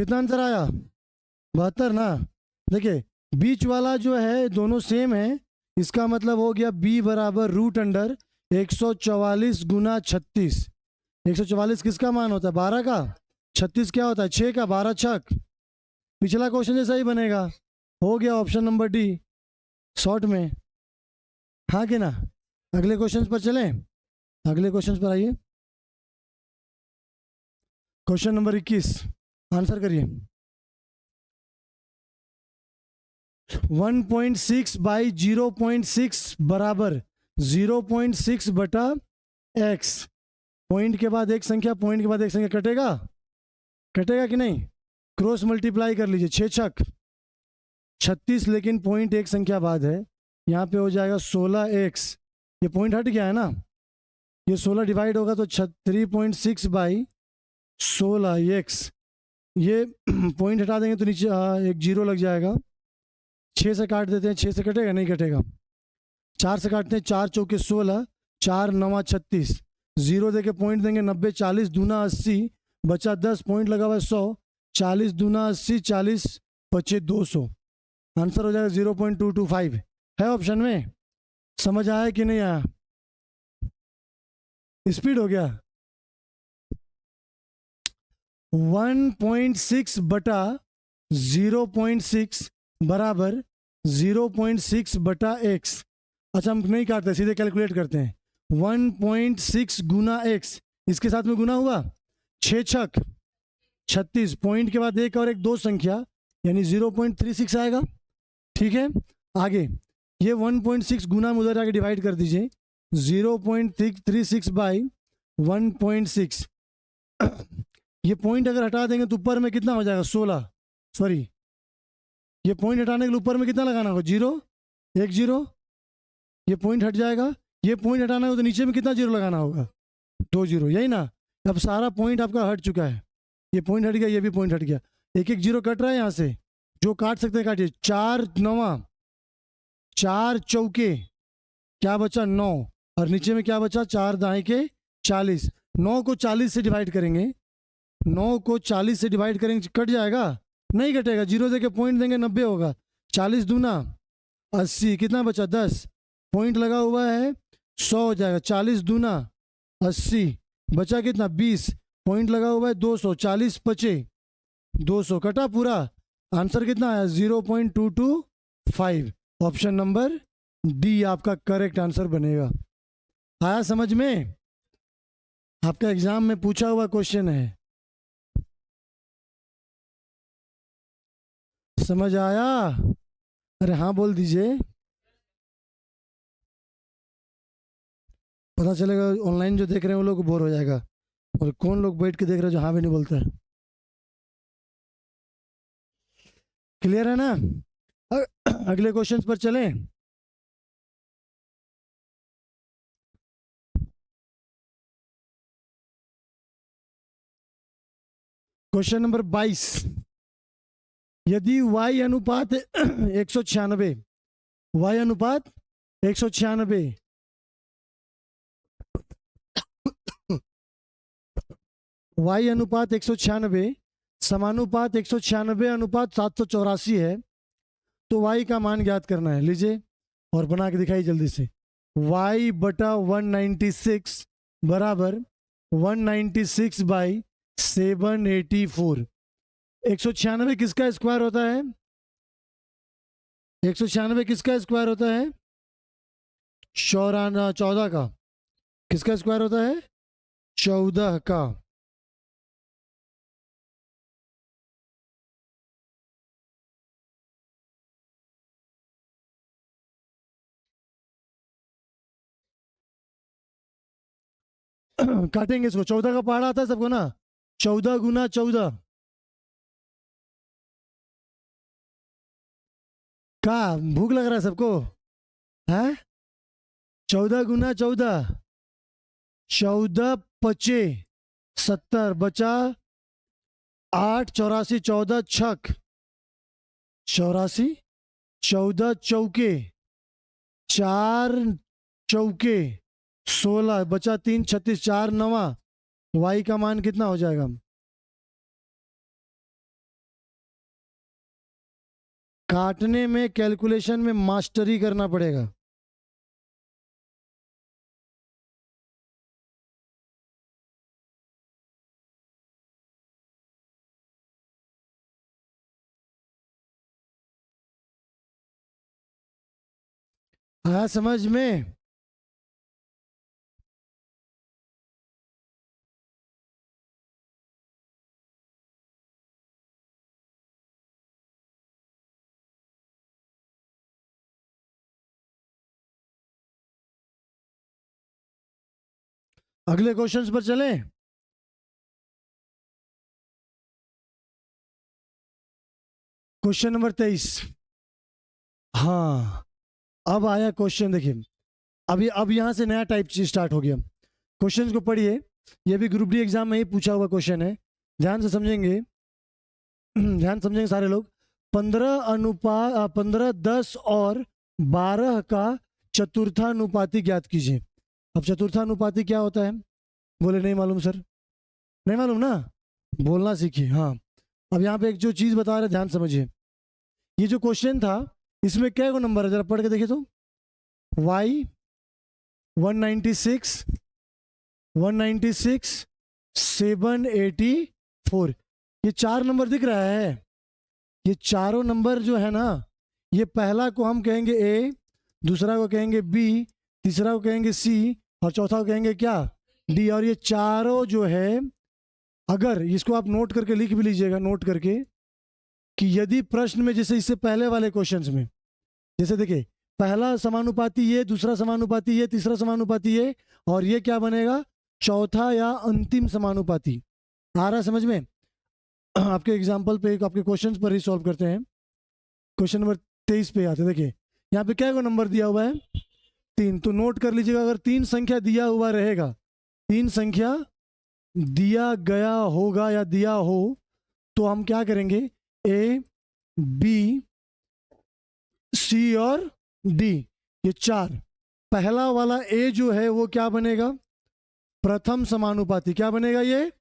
Speaker 1: कितना आंसर आया? 72 ना। देखिए बीच वाला जो है दोनों सेम है, इसका मतलब हो गया b बराबर रूट अंडर 144 गुना 36। 144 किसका मान होता है? 12 का। 36 क्या होता है? 6 का। 12 छक। पिछला क्वेश्चन जैसा ही बनेगा। हो गया ऑप्शन नंबर डी शॉर्ट में, हाँ कि ना। अगले क्वेश्चन पर चलें। अगले क्वेश्चन पर आइए। क्वेश्चन नंबर 21 आंसर करिए। 1.6 बाई 0.6 बराबर 0.6 बटा x। पॉइंट के बाद एक संख्या, पॉइंट के बाद एक संख्या, कटेगा? कटेगा कि नहीं? क्रॉस मल्टीप्लाई कर लीजिए। 6 छक 36, लेकिन पॉइंट एक संख्या बाद है, यहाँ पे हो जाएगा 16x। ये पॉइंट हट गया है ना, ये 16 डिवाइड होगा तो 3.6 बाई 16x। ये पॉइंट हटा देंगे तो नीचे एक जीरो लग जाएगा। 6 से काट देते हैं, 6 से कटेगा? नहीं कटेगा। 4 से काटते हैं, 4 चौके 16, 4 9 36, जीरो देके पॉइंट देंगे 90, 40 दूना 80, बचा 10, पॉइंट लगा हुआ है 100, 40 दूना 80, 40 बचे 200। आंसर हो जाएगा 0.225। है ऑप्शन में। समझ आया कि नहीं आया? स्पीड हो गया। 1.6 बटा 0.6 बराबर 0.6 बटा x। अच्छा हम नहीं काटते, सीधे कैलकुलेट करते हैं। 1.6 गुना x, इसके साथ में गुना हुआ 6 छक 36, पॉइंट के बाद एक और एक दो संख्या, यानी 0.36 आएगा। ठीक है, आगे ये 1.6 गुना में उधर आके डिवाइड कर दीजिए। 0.36 बाई 1.6। ये पॉइंट अगर हटा देंगे तो ऊपर में कितना हो जाएगा? 16। सॉरी, ये पॉइंट हटाने के लिए ऊपर में कितना लगाना होगा? जीरो, एक जीरो। ये पॉइंट हट जाएगा। ये पॉइंट हटाना हो तो नीचे में कितना जीरो लगाना होगा? 2 जीरो, यही ना। अब सारा पॉइंट आपका हट चुका है। ये पॉइंट हट गया, ये भी पॉइंट हट गया। एक एक जीरो कट रहा है यहाँ से, जो काट सकते हैं काटिए। 4 9, 4 चौके क्या बचा? 9, और नीचे में क्या बचा? 4 दाएं के 40। 9 को 40 से डिवाइड करेंगे, 9 को 40 से डिवाइड करेंगे, कट जाएगा? नहीं कटेगा। जीरो देके पॉइंट देंगे 90 होगा। 40 दूना 80, कितना बचा? 10, पॉइंट लगा हुआ है 100 हो जाएगा। 40 दूना 80, बचा कितना? 20, पॉइंट लगा हुआ है 200, 40 बचे 200, कटा पूरा। आंसर कितना आया? 0.225। ऑप्शन नंबर डी आपका करेक्ट आंसर बनेगा। आया समझ में? आपका एग्जाम में पूछा हुआ क्वेश्चन है। समझ आया? अरे हाँ बोल दीजिए, पता चलेगा ऑनलाइन जो देख रहे हैं वो लोग बोर हो जाएगा, और कौन लोग बैठ के देख रहे हैं जो हाँ भी नहीं बोलता है। क्लियर है ना? अगले क्वेश्चन पर चलें। Question number 22। यदि y अनुपात 196, y अनुपात 196, y अनुपात 196 समानुपात 196 अनुपात 784 है, तो y का मान ज्ञात करना है। लीजिए और बना के दिखाइए जल्दी से। y बटा 196 बराबर 196 बाई 784। 196 किसका स्क्वायर होता है? 196 किसका स्क्वायर होता है? 14 का। किसका स्क्वायर होता है? 14 का। काटेंगे इसको। 14 का पहाड़ा आता है सबको ना? 14 गुना 14 का। भूख लग रहा है सबको? है 14 गुना 14, 14 पचे 70, बचा 8, 84, 14 छक 84, 14 चौके 4 चौके 16, बचा 3, 36, 4 9। वाई का मान कितना हो जाएगा? काटने में, कैलकुलेशन में मास्टरी करना पड़ेगा। आया समझ में? अगले क्वेश्चंस पर चलें। Question number 23। हाँ, अब आया क्वेश्चन। देखिए अब यहां से नया टाइप स्टार्ट हो गया। क्वेश्चंस को पढ़िए, ये भी ग्रुप डी एग्जाम में ही पूछा हुआ क्वेश्चन है, ध्यान से समझेंगे। ध्यान समझेंगे सारे लोग। 15, 10 और 12 का चतुर्थानुपाती ज्ञात कीजिए। अब चतुर्थानुपाती क्या होता है? बोले नहीं मालूम सर। नहीं मालूम ना, बोलना सीखिए। हाँ, अब यहाँ पे एक जो चीज बता रहे, ध्यान समझिए। ये जो क्वेश्चन था, इसमें क्या नंबर है जरा पढ़ के देखिए तो। y 196, 196, 784, ये 4 नंबर दिख रहा है। ये चारों नंबर जो है ना, ये पहला को हम कहेंगे ए, दूसरा को कहेंगे बी, तीसरा को कहेंगे सी, और चौथा को कहेंगे क्या, डी। और ये चारों जो है, अगर इसको आप नोट करके लिख भी लीजिएगा, नोट करके, कि यदि प्रश्न में, जैसे इससे पहले वाले क्वेश्चंस में, जैसे देखिए पहला समानुपाती ये, दूसरा समानुपाती ये, तीसरा समानुपाती ये, और ये क्या बनेगा, चौथा या अंतिम समानुपाती। आ रहा समझ में? आपके एग्जाम्पल पे, आपके क्वेश्चंस पर ही सॉल्व करते हैं। क्वेश्चन नंबर 23 पे आते हैं। देखिए यहाँ पे क्या नंबर दिया हुआ है, 3। तो नोट कर लीजिएगा, अगर 3 संख्या दिया हुआ रहेगा, 3 संख्या दिया गया होगा या दिया हो, तो हम क्या करेंगे, ए, बी, सी और डी, ये 4। पहला वाला ए जो है वो क्या बनेगा, प्रथम समानुपाती। क्या बनेगा ये,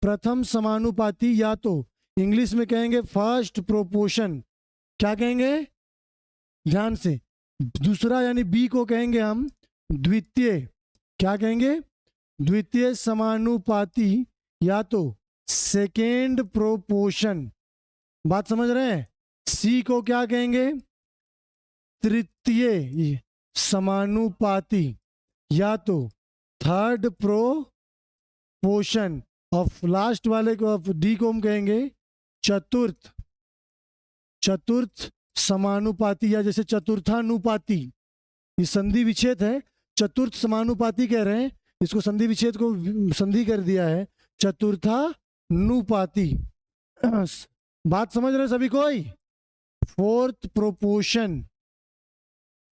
Speaker 1: प्रथम समानुपाती, या तो इंग्लिश में कहेंगे फर्स्ट प्रोपोर्शन। क्या कहेंगे, ध्यान से। दूसरा यानी बी को कहेंगे हम द्वितीय। क्या कहेंगे, द्वितीय समानुपाती, या तो सेकेंड प्रोपोर्शन। बात समझ रहे हैं? सी को क्या कहेंगे, तृतीय समानुपाती, या तो थर्ड प्रोपोर्शन। और लास्ट वाले को, डी को हम कहेंगे चतुर्थ समानुपाती, या जैसे चतुर्थानुपाती। ये संधि विच्छेद है, चतुर्थ समानुपाती कह रहे हैं, इसको संधि विच्छेद को संधि कर दिया है, चतुर्थानुपाती। बात समझ रहे सभी कोई? Fourth proportion,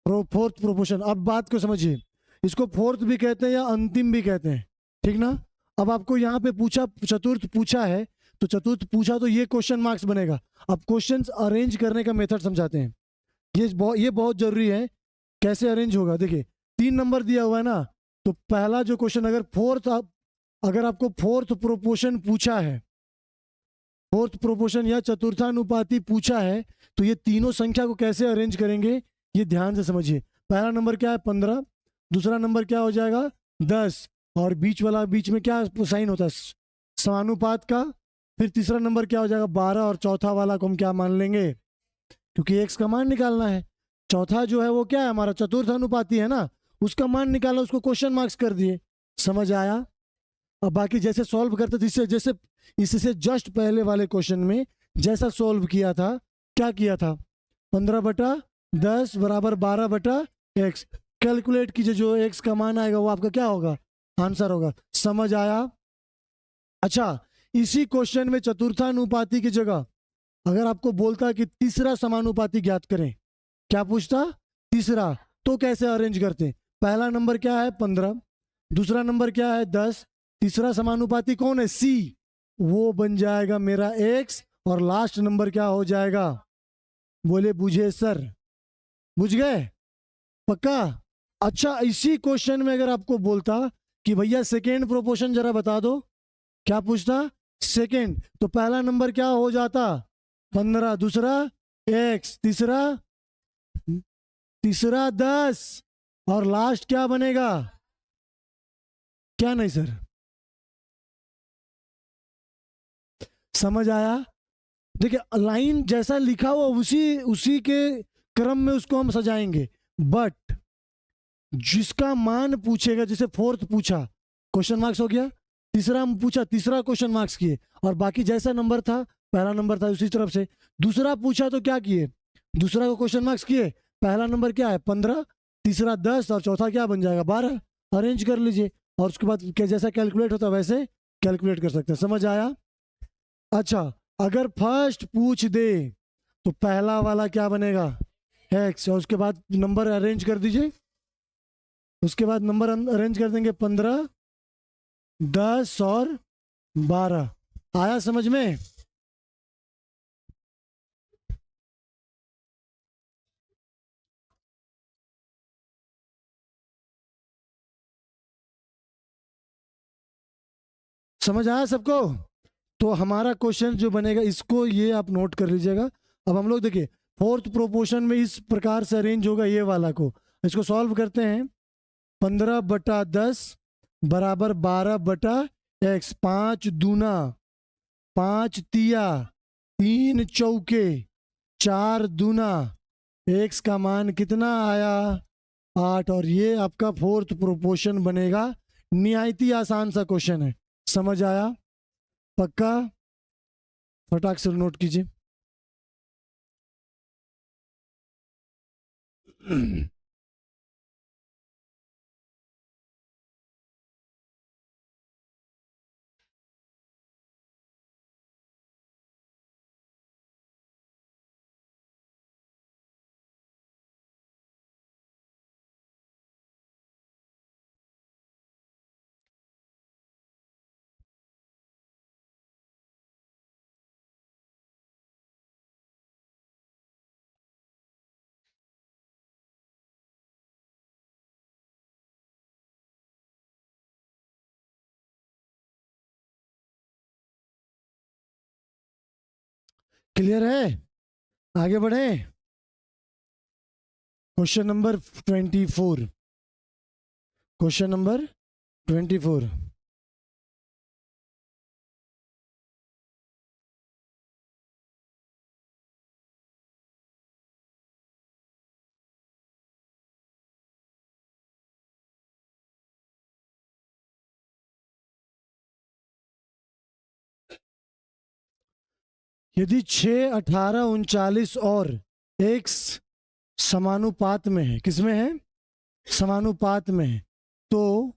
Speaker 1: fourth proportion. अब बात को समझिए, इसको फोर्थ भी कहते हैं या अंतिम भी कहते हैं, ठीक ना। अब आपको यहाँ पे पूछा, चतुर्थ पूछा है, तो चतुर्थ पूछा तो ये क्वेश्चन मार्क्स बनेगा। अब क्वेश्चंस अरेंज करने का मेथड समझाते हैं, ये बहुत जरूरी है। कैसे अरेंज होगा, देखिए 3 नंबर दिया हुआ है ना, तो पहला जो क्वेश्चन, अगर आपको फोर्थ प्रोपोर्शन पूछा है, फोर्थ प्रोपोर्शन या चतुर्थानुपाती पूछा है, तो ये तीनों संख्या को कैसे अरेंज करेंगे, ये ध्यान से समझिए। पहला नंबर क्या है, 15, दूसरा नंबर क्या हो जाएगा, 10, और बीच में क्या साइन होता है, समानुपात का। फिर तीसरा नंबर क्या हो जाएगा, 12, और चौथा वाला को हम क्या मान लेंगे, क्योंकि एक्स का मान निकालना है। चौथा जो है वो क्या है, हमारा चतुर्थ अनुपाती है ना, उसका मान निकाला, उसको क्वेश्चन मार्क्स कर दिए। समझ आया? अब बाकी जैसे सॉल्व करते थे, जैसे इससे जस्ट पहले वाले क्वेश्चन में जैसा सॉल्व किया था, क्या किया था, 15/10 बराबर 12/x। कैलकुलेट कीजिए, जो x का मान आएगा वो आपका क्या होगा, आंसर होगा। समझ आया? अच्छा, इसी क्वेश्चन में चतुर्थानुपाती की जगह अगर आपको बोलता कि तीसरा समानुपाती ज्ञात करें, क्या पूछता, तीसरा, तो कैसे अरेंज करते? पहला नंबर क्या है, 15, दूसरा नंबर क्या है, 10, तीसरा समानुपाती कौन है, सी, वो बन जाएगा मेरा x, और लास्ट नंबर क्या हो जाएगा, बोले बुझे सर, बुझ गए, पक्का? अच्छा, इसी क्वेश्चन में अगर आपको बोलता कि भैया सेकेंड प्रोपोर्शन जरा बता दो, क्या पूछता, सेकेंड, तो पहला नंबर क्या हो जाता, 15, दूसरा एक्स, तीसरा 10 और लास्ट क्या बनेगा? क्या नहीं सर, समझ आया? देखिए लाइन जैसा लिखा हुआ उसी उसी के क्रम में उसको हम सजाएंगे, बट जिसका मान पूछेगा, जैसे फोर्थ पूछा क्वेश्चन मार्क्स हो गया, तीसरा पूछा तीसरा क्वेश्चन मार्क्स किए, और बाकी जैसा नंबर था पहला नंबर था उसी तरफ से। दूसरा पूछा तो क्या किए, दूसरा को क्वेश्चन मार्क्स किए, पहला नंबर क्या है 15, तीसरा 10 और चौथा क्या बन जाएगा 12, अरेंज कर लीजिए और उसके बाद जैसा कैलकुलेट होता है वैसे कैलकुलेट कर सकते हैं। समझ आया? अच्छा, अगर फर्स्ट पूछ दे तो पहला वाला क्या बनेगा एक्स, और उसके बाद नंबर अरेंज कर दीजिए, उसके बाद नंबर अरेंज कर देंगे 15, 10 और 12। आया समझ में? समझ आया सबको? तो हमारा क्वेश्चन जो बनेगा इसको ये आप नोट कर लीजिएगा। अब हम लोग देखिए फोर्थ प्रोपोर्शन में इस प्रकार से अरेंज होगा ये वाला को, इसको सॉल्व करते हैं। 15/10 बराबर 12/x, 5 दूना 5 तिया 3 चौके 4 दूना, x का मान कितना आया 8, और ये आपका फोर्थ प्रोपोर्शन बनेगा। निहायती आसान सा क्वेश्चन है, समझ आया? पक्का? फटाक से नोट कीजिए। क्लियर है? आगे बढ़े। Question number 24, question number 24। यदि 6, 18, 39 और x समानुपात में है, किसमें है? समानुपात में है, तो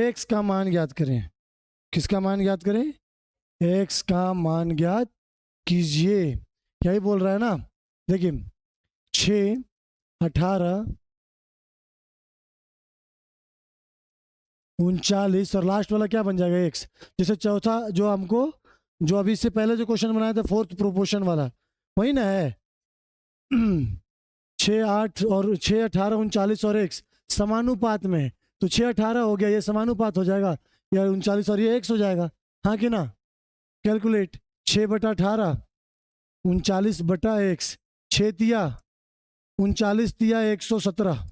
Speaker 1: x का मान ज्ञात करें। किसका मान ज्ञात करें? x का मान ज्ञात कीजिए। यही बोल रहा है ना। देखिए 6, 18, 39 और लास्ट वाला क्या बन जाएगा x। जैसे चौथा जो हमको, जो अभी से पहले जो क्वेश्चन बनाया था फोर्थ प्रोपोर्शन वाला, वही ना है। 6, 8 और 6, 18, 39 और x समानुपात में है, तो 6, 18 हो गया, ये समानुपात हो जाएगा, या 39 और ये x हो जाएगा, हाँ कि ना? कैलकुलेट 6/18, 39/x, 6 तिया 39 तिया 117।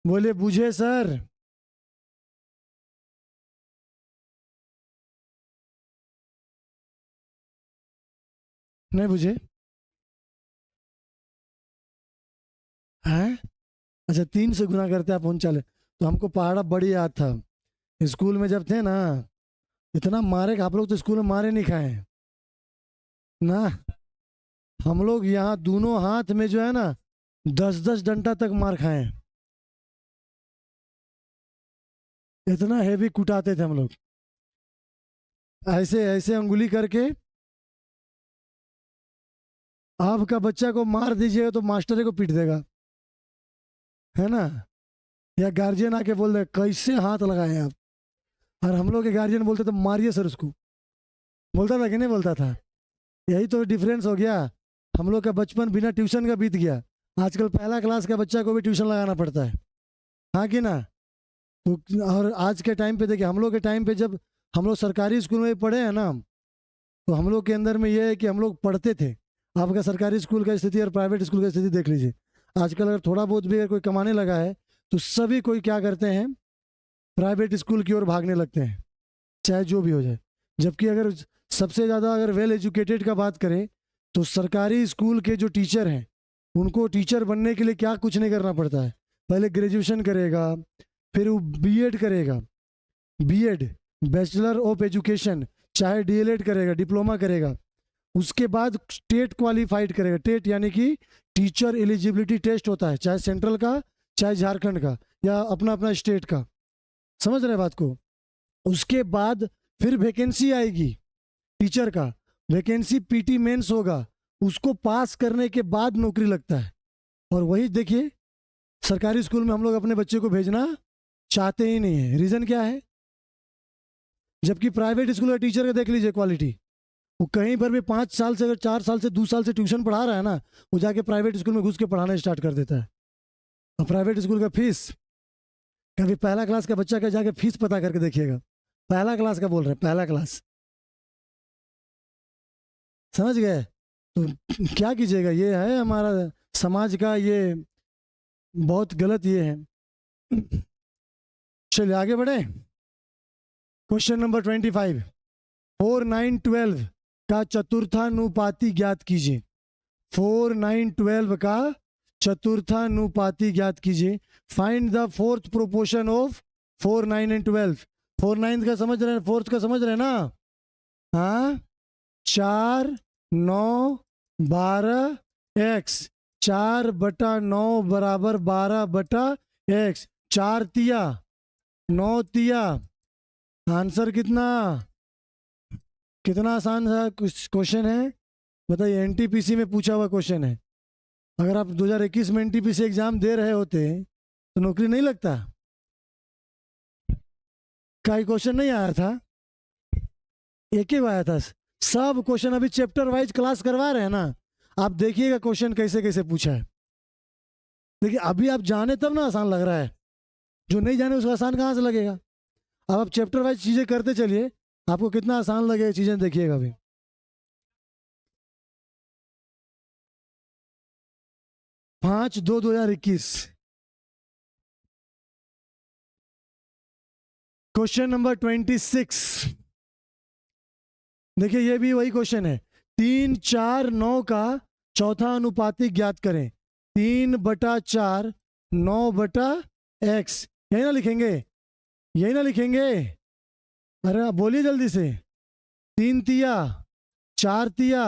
Speaker 1: बोले बुझे सर? नहीं बुझे? हैं? अच्छा 3 से गुना करते आप 39, तो हमको पहाड़ा बड़ी याद था स्कूल में जब थे ना, इतना मारे आप लोग तो स्कूल में मारे नहीं खाए हैं ना। हम लोग यहाँ दोनों हाथ में जो है ना 10-10 डंडा तक मार खाए हैं, इतना हेवी कुटाते थे हम लोग, ऐसे ऐसे अंगुली करके। आपका बच्चा को मार दीजिएगा तो मास्टर को पीट देगा, है ना? या गार्जियन आके बोल दे कैसे हाथ लगाए आप, और हम लोग के गार्जियन बोलते तो मारिए सर उसको, बोलता था कि नहीं बोलता था? यही तो डिफरेंस हो गया। हम लोग का बचपन बिना ट्यूशन का बीत गया, आजकल पहला क्लास का बच्चा को भी ट्यूशन लगाना पड़ता है, हाँ कि ना? तो और आज के टाइम पे देखिए, हम लोग के टाइम पे जब हम लोग सरकारी स्कूल में पढ़े हैं ना, तो हम लोग के अंदर में ये है कि हम लोग पढ़ते थे। आपका सरकारी स्कूल का स्थिति और प्राइवेट स्कूल का स्थिति देख लीजिए। आजकल अगर थोड़ा बहुत भी अगर कोई कमाने लगा है तो सभी कोई क्या करते हैं, प्राइवेट स्कूल की ओर भागने लगते हैं, चाहे जो भी हो जाए। जबकि अगर सबसे ज़्यादा अगर वेल एजुकेटेड का बात करें तो सरकारी स्कूल के जो टीचर हैं उनको टीचर बनने के लिए क्या कुछ नहीं करना पड़ता है। पहले ग्रेजुएशन करेगा, फिर वो बीएड करेगा, बीएड बैचलर ऑफ एजुकेशन, चाहे डीएलएड करेगा, डिप्लोमा करेगा, उसके बाद टेट क्वालिफाइड करेगा। टेट यानी कि टीचर एलिजिबिलिटी टेस्ट होता है, चाहे सेंट्रल का, चाहे झारखंड का, या अपना अपना स्टेट का। समझ रहे बात को? उसके बाद फिर वैकेंसी आएगी टीचर का, वैकेंसी पीटी मेंस होगा, उसको पास करने के बाद नौकरी लगता है। और वही देखिए, सरकारी स्कूल में हम लोग अपने बच्चे को भेजना चाहते ही नहीं है। रीज़न क्या है? जबकि प्राइवेट स्कूल का टीचर का देख लीजिए क्वालिटी, वो कहीं पर भी 5 साल से, अगर 4 साल से 2 साल से ट्यूशन पढ़ा रहा है ना, वो जाके प्राइवेट स्कूल में घुस के पढ़ाना स्टार्ट कर देता है। और प्राइवेट स्कूल का फीस, कभी पहला क्लास का बच्चा का जाके फीस पता करके देखिएगा। पहला क्लास का बोल रहे हैं, पहला क्लास। समझ गए? तो क्या कीजिएगा, ये है हमारा समाज का, ये बहुत गलत ये है। चलिए आगे बढ़े। क्वेश्चन नंबर 25, 4, 9, 12 का चतुर्थानुपाती ज्ञात कीजिए। 4, 9, 12 का चतुर्थानुपाती ज्ञात कीजिए। Find the fourth proportion of 4, 9 and 12। 4, 9 का समझ रहे हैं, फोर्थ का समझ रहे हैं ना? हाँ, 4, 9, 12 x, 4/9 बराबर 12/x। 4 तिया 9 तिया, आंसर कितना? कितना आसान सा कुछ क्वेश्चन है, बताइए। एनटीपीसी में पूछा हुआ क्वेश्चन है। अगर आप 2021 में एनटीपीसी एग्जाम दे रहे होते तो नौकरी नहीं लगता। कई क्वेश्चन नहीं आया था, एक ही आया था। सब क्वेश्चन अभी चैप्टर वाइज क्लास करवा रहे हैं ना, आप देखिएगा क्वेश्चन कैसे कैसे पूछा है। देखिए अभी आप जाने तब ना आसान लग रहा है, जो नहीं जाने उसको आसान कहाँ से लगेगा। अब आप चैप्टर वाइज चीजें करते चलिए, आपको कितना आसान लगेगा चीजें, देखिएगा अभी। 5/2/2021। Question number 26। देखिए ये भी वही क्वेश्चन है। 3, 4, 9 का चौथा अनुपाती ज्ञात करें। 3/4 9/x, यही ना लिखेंगे? यही ना लिखेंगे? अरे आप बोलिए जल्दी से। 3 तिया 4 तिया,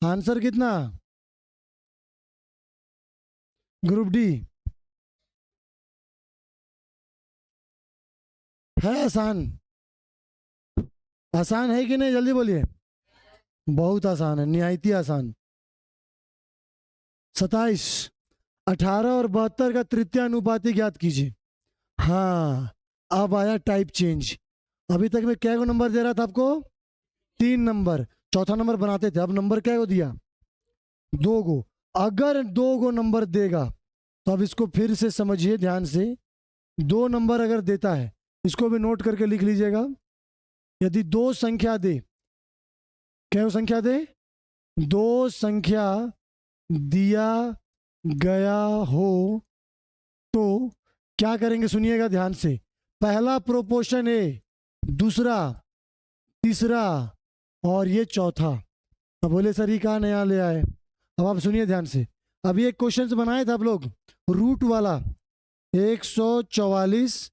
Speaker 1: आंसर कितना? Group D. है आसान? आसान है कि नहीं, जल्दी बोलिए। बहुत आसान है, निहायती आसान। 27, 18 और 72 का तृतीय अनुपाती ज्ञात कीजिए। हाँ, अब आया टाइप चेंज। अभी तक मैं क्या को नंबर दे रहा था आपको? 3 नंबर, चौथा नंबर बनाते थे, अब नंबर क्या को दिया? 2 को। अगर 2 को नंबर देगा तो अब इसको फिर से समझिए ध्यान से। 2 नंबर अगर देता है, इसको भी नोट करके लिख लीजिएगा। यदि 2 संख्या दे, क्या संख्या दे? 2 संख्या दिया गया हो तो क्या करेंगे, सुनिएगा ध्यान से। पहला प्रोपोर्शन ए, दूसरा, तीसरा और ये चौथा। अब बोले सर ये कहाँ नया ले आए? अब आप सुनिए ध्यान से। अभी एक क्वेश्चन बनाए थे आप लोग, रूट वाला। 144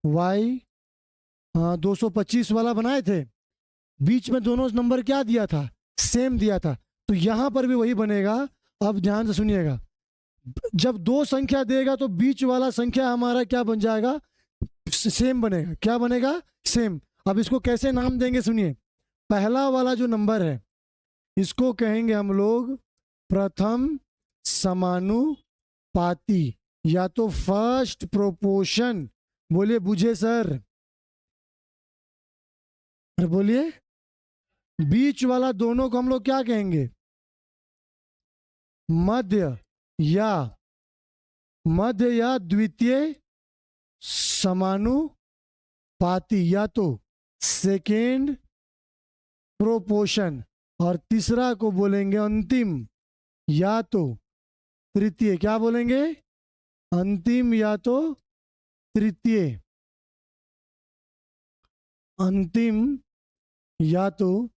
Speaker 1: y 225 वाला बनाए थे। बीच में दोनों नंबर क्या दिया था? सेम दिया था। तो यहां पर भी वही बनेगा। अब ध्यान से सुनिएगा, जब 2 संख्या देगा तो बीच वाला संख्या हमारा क्या बन जाएगा? सेम बनेगा। क्या बनेगा? सेम। अब इसको कैसे नाम देंगे, सुनिए। पहला वाला जो नंबर है इसको कहेंगे हम लोग प्रथम समानुपाती, या तो फर्स्ट प्रोपोर्शन। बोलिए बुझे सर, अरे बोलिए। बीच वाला दोनों को हम लोग क्या कहेंगे? मध्य या मध्य या द्वितीय समानुपाती, या तो सेकेंड प्रोपोर्शन, और तीसरा को बोलेंगे अंतिम या तो तृतीय। क्या बोलेंगे? अंतिम या तो तृतीय। अंतिम या तो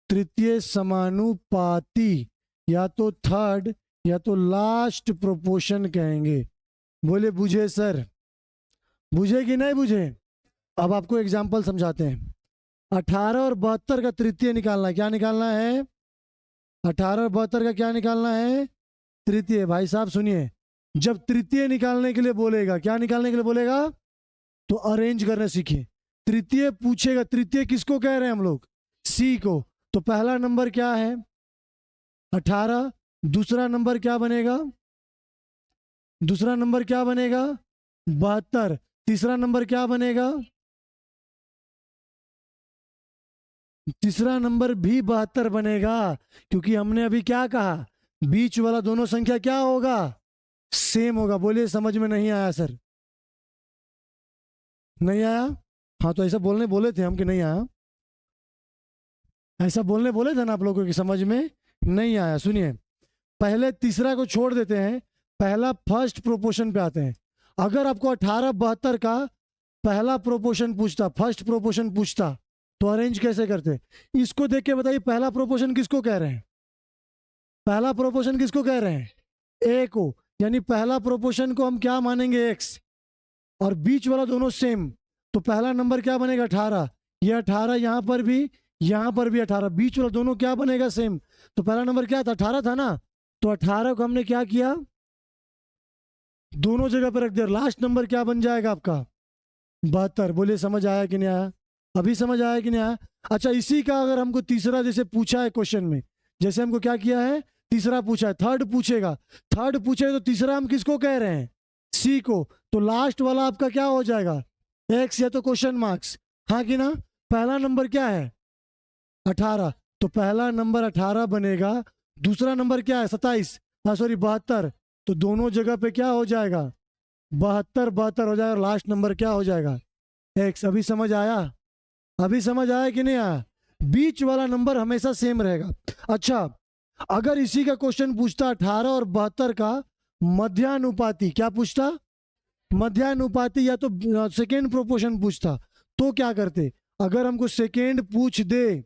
Speaker 1: तृतीय समानुपाती, या तो थर्ड या तो लास्ट प्रोपोर्शन कहेंगे। बोले बुझे सर? बुझे कि नहीं बुझे? अब आपको एग्जाम्पल समझाते हैं। 18 और 72 का तृतीय निकालना है। क्या निकालना है? 18 और 72 का क्या निकालना है? तृतीय। भाई साहब सुनिए, जब तृतीय निकालने के लिए बोलेगा, क्या निकालने के लिए बोलेगा, तो अरेंज करना सीखिए। तृतीय पूछेगा, तृतीय किसको कह रहे हैं हम लोग? सी को। तो पहला नंबर क्या है? 18। दूसरा नंबर क्या बनेगा? दूसरा नंबर क्या बनेगा? 72। तीसरा नंबर क्या बनेगा? तीसरा नंबर भी 72 बनेगा, क्योंकि हमने अभी क्या कहा, बीच वाला दोनों संख्या क्या होगा? सेम होगा। बोलिए समझ में नहीं आया सर? नहीं आया? हाँ, तो ऐसा बोलने बोले थे हम कि नहीं आया? ऐसा बोलने बोले थे ना आप लोगों की समझ में नहीं आया। सुनिए, पहले तीसरा को छोड़ देते हैं, पहला फर्स्ट प्रोपोर्शन पे आते हैं। अगर आपको 18-72 का पहला प्रोपोर्शन पूछता, फर्स्ट प्रोपोर्शन पूछता, तो अरेंज कैसे करते? इसको देख के बताइए, पहला प्रोपोर्शन किसको कह रहे हैं? पहला प्रोपोर्शन किसको कह रहे हैं? ए को। यानी पहला प्रोपोर्शन को हम क्या मानेंगे? एक्स। और बीच वाला दोनों सेम, तो पहला नंबर क्या बनेगा? 18। ये 18 यहां पर भी, यहां पर भी 18, बीच वाला दोनों क्या बनेगा? सेम। तो पहला नंबर क्या था? 18 था ना। तो 18 को हमने क्या किया? दोनों जगह पर रख दिया। लास्ट नंबर क्या बन जाएगा आपका? 72। बोलिए समझ आया कि नहीं आया? अभी समझ आया कि नहीं आया? अच्छा, इसी का अगर हमको तीसरा जैसे पूछा है क्वेश्चन में, जैसे हमको क्या किया है, तीसरा पूछा है, थर्ड पूछेगा। थर्ड पूछेगा तो तीसरा हम किसको कह रहे हैं? सी को। तो लास्ट वाला आपका क्या हो जाएगा? एक्स या तो क्वेश्चन मार्क्स। हाँ कि ना? पहला नंबर क्या है? 18। तो पहला नंबर 18 बनेगा। दूसरा नंबर क्या है? 27, सॉरी 72। तो दोनों जगह पे क्या हो जाएगा? 72 हो जाएगा। लास्ट नंबर क्या हो जाएगा? एक्स। अभी समझ आया? अभी समझ आया कि नहीं आया? बीच वाला नंबर हमेशा सेम रहेगा। अच्छा, अगर इसी का क्वेश्चन पूछता 18 और 72 का मध्यानुपाती, क्या पूछता? मध्यानुपाती या तो सेकेंड प्रोपोर्शन पूछता, तो क्या करते? अगर हमको सेकेंड पूछ दे,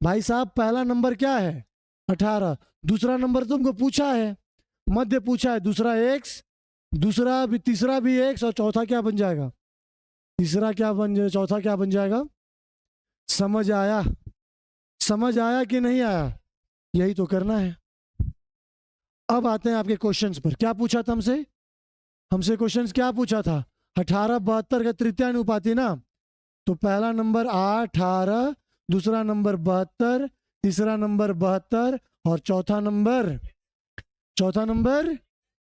Speaker 1: भाई साहब पहला नंबर क्या है? 18। दूसरा नंबर तो हमको पूछा है, मध्य पूछा है, दूसरा एक्स, दूसरा भी, तीसरा भी एक्स, और चौथा क्या बन जाएगा? तीसरा क्या बन जाए, चौथा क्या बन जाएगा? समझ आया? समझ आया कि नहीं आया? यही तो करना है। अब आते हैं आपके क्वेश्चंस पर। क्या पूछा था हमसे? हमसे क्वेश्चंस क्या पूछा था? 18-72 का तृतीयानुपाती ना। तो पहला नंबर 18, दूसरा नंबर 72, तीसरा नंबर 72, और चौथा नंबर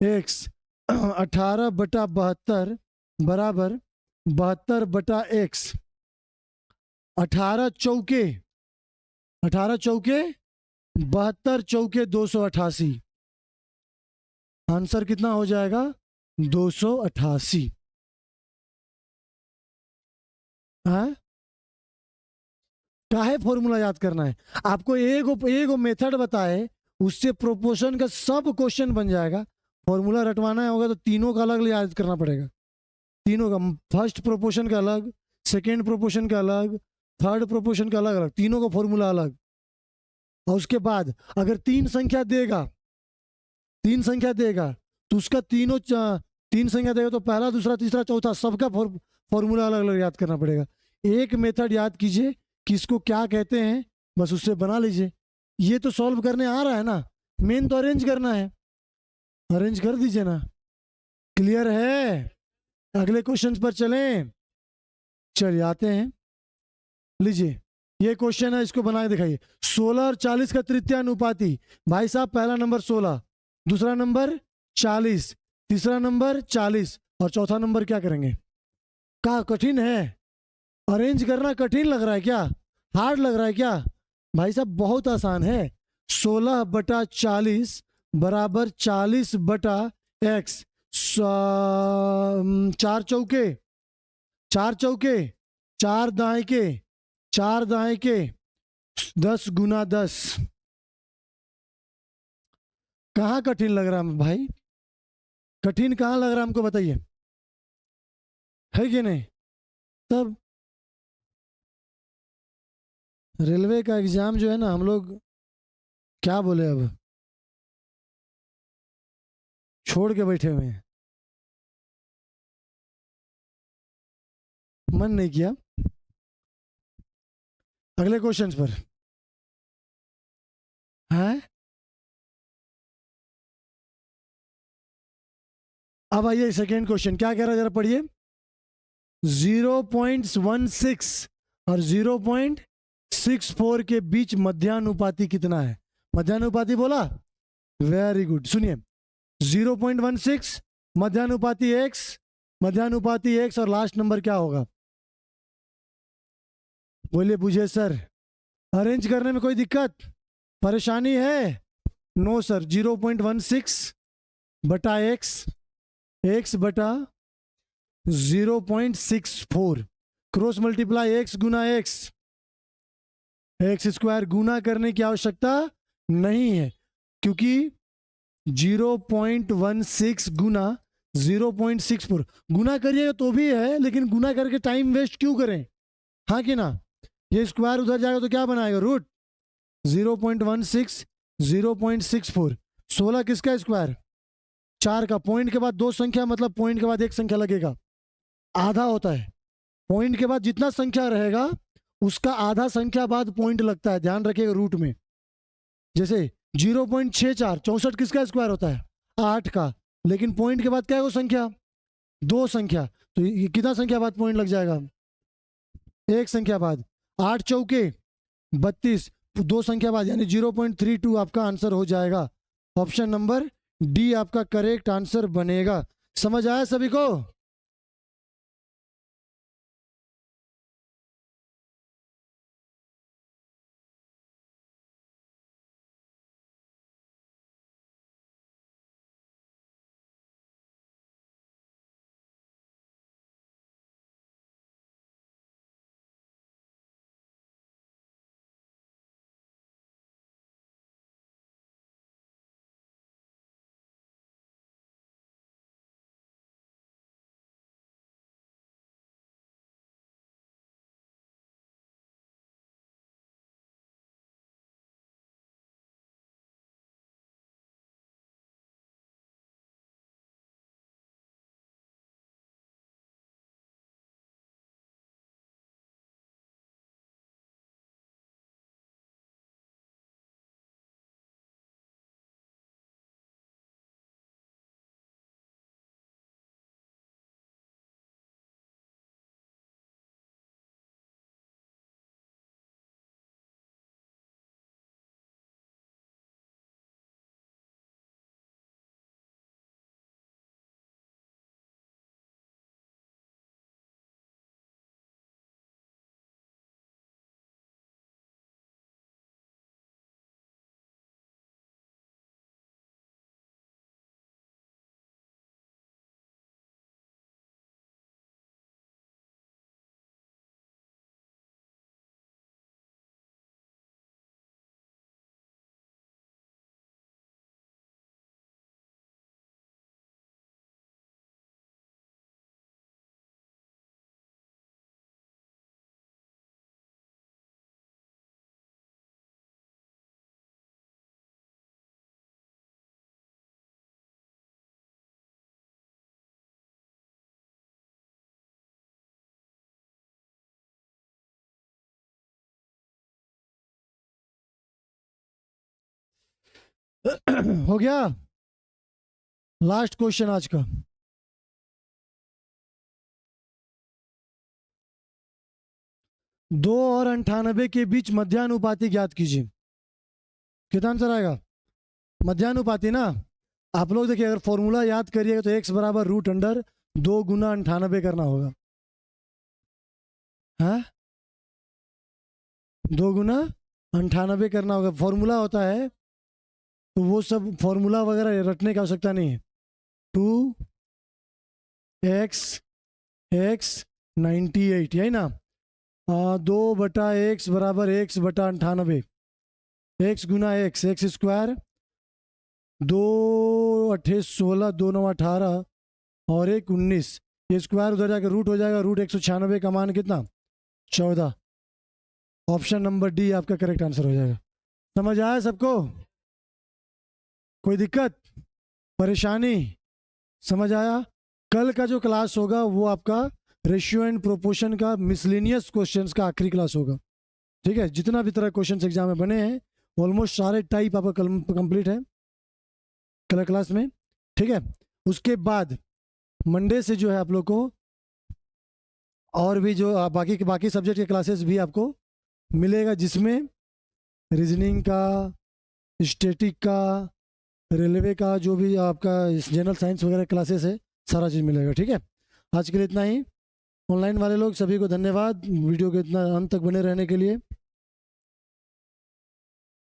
Speaker 1: एक्स। 18/72 बराबर 72/x। 18 चौके 72 चौके 288। आंसर कितना हो जाएगा? 288। हाँ, काहे फॉर्मूला याद करना है आपको? एगो मेथड बताए, उससे प्रोपोर्शन का सब क्वेश्चन बन जाएगा। फॉर्मूला रटवाना होगा तो तीनों का अलग याद करना पड़ेगा। तीनों का, फर्स्ट प्रोपोर्शन का अलग, सेकेंड प्रोपोर्शन का अलग, थर्ड प्रोपोर्शन का अलग अलग, तीनों का फॉर्मूला अलग। और उसके बाद अगर तीन संख्या देगा तो उसका तीन संख्या देगा तो पहला, दूसरा, तीसरा, चौथा सबका फॉर्मूला अलग अलग याद करना पड़ेगा। एक मेथड याद कीजिए, किसको क्या कहते हैं, बस उससे बना लीजिए। ये तो सॉल्व करने आ रहा है ना, मेन तो अरेंज करना है। अरेंज कर दीजिए ना। क्लियर है? अगले क्वेश्चन पर चलें। चलिए आते हैं, लीजिए ये क्वेश्चन है, इसको बना के दिखाइए। 16 और 40 का तृतीयानुपाती। भाई साहब पहला नंबर 16, दूसरा नंबर 40, तीसरा नंबर 40, और चौथा नंबर क्या करेंगे? क्या कठिन है? अरेंज करना कठिन लग रहा है क्या? हार्ड लग रहा है क्या? भाई साहब बहुत आसान है। 16/40 बराबर 40/x। चार चौके, चार चौके, चार दाएं के, चार दाएं के, 10 गुना 10। कहाँ कठिन लग रहा है भाई? कठिन कहाँ लग रहा है हमको बताइए, है कि नहीं? तब रेलवे का एग्जाम जो है ना, हम लोग क्या बोले, अब छोड़ के बैठे हुए हैं, मन नहीं किया। अगले क्वेश्चन पर है। अब आइए सेकेंड क्वेश्चन, क्या कह रहा है जरा पढ़िए। 0.16 और 0.64 के बीच मध्यानुपाती कितना है? मध्यानुपाती बोला, वेरी गुड। सुनिए, 0.16 मध्यानुपाती x, मध्यानुपाती x, और लास्ट नंबर क्या होगा? बोलिए, बुझे सर, अरेंज करने में कोई दिक्कत परेशानी है? नो सर, 0.16 बटा x, x बटा 0.64, क्रॉस मल्टीप्लाई x गुना x, एक्स स्क्वायर गुना करने की आवश्यकता नहीं है, क्योंकि 0.16 गुना 0.64 गुना करिएगा तो भी है, लेकिन गुना करके टाइम वेस्ट क्यों करें, हाँ कि ना? ये स्क्वायर उधर जाएगा तो क्या बनाएगा, रूट। 0.16 0.64, 16 किसका स्क्वायर? 4 का। पॉइंट के बाद दो संख्या, मतलब पॉइंट के बाद एक संख्या लगेगा, आधा होता है। पॉइंट के बाद जितना संख्या रहेगा उसका आधा संख्या बाद पॉइंट लगता है, ध्यान रखिएगा रूट में। जैसे 0.64, 64 किसका स्क्वायर होता है? 8 का, लेकिन पॉइंट के बाद क्या है वो संख्या? दो संख्या, तो ये कितना संख्या बाद पॉइंट लग जाएगा? एक संख्या बाद। 8 चौके 32, दो संख्या बाद, यानी 0.32 आपका आंसर हो जाएगा। ऑप्शन नंबर डी आपका करेक्ट आंसर बनेगा। समझ आया सभी को? हो गया लास्ट क्वेश्चन आज का। दो और 98 के बीच मध्यानुपाती ज्ञात कीजिए। कितना आंसर आएगा? मध्यानुपाती ना, आप लोग देखिए, अगर फॉर्मूला याद करिएगा तो x बराबर रूट अंडर 2 गुना 98 करना होगा, हाँ, 2 गुना 98 करना होगा, फॉर्मूला होता है। तो वो सब फॉर्मूला वगैरह रटने की आवश्यकता नहीं है। 2 एक्स 98, यही ना। 2/x बराबर x/98, एक्स गुना एक्स स्क्वायर, 2 8 16, 2 9 18 और 1 19, ये स्क्वायर उधर जाकर रूट हो जाएगा, रूट 196 का मान कितना 14। ऑप्शन नंबर डी आपका करेक्ट आंसर हो जाएगा। समझ आया सबको? कोई दिक्कत परेशानी? समझ आया? कल का जो क्लास होगा वो आपका रेशियो एंड प्रोपोर्शन का मिसलिनियस क्वेश्चंस का आखिरी क्लास होगा। ठीक है, जितना भी तरह क्वेश्चंस एग्जाम में बने हैं ऑलमोस्ट सारे टाइप आपका कंप्लीट है कल क्लास में। ठीक है, उसके बाद मंडे से जो है आप लोग को और भी जो बाकी सब्जेक्ट के क्लासेस भी आपको मिलेगा, जिसमें रीजनिंग का, स्टैटिक का, रेलवे का, जो भी आपका जनरल साइंस वगैरह क्लासेस है, सारा चीज़ मिलेगा। ठीक है, आज के लिए इतना ही। ऑनलाइन वाले लोग सभी को धन्यवाद वीडियो के इतना अंत तक बने रहने के लिए।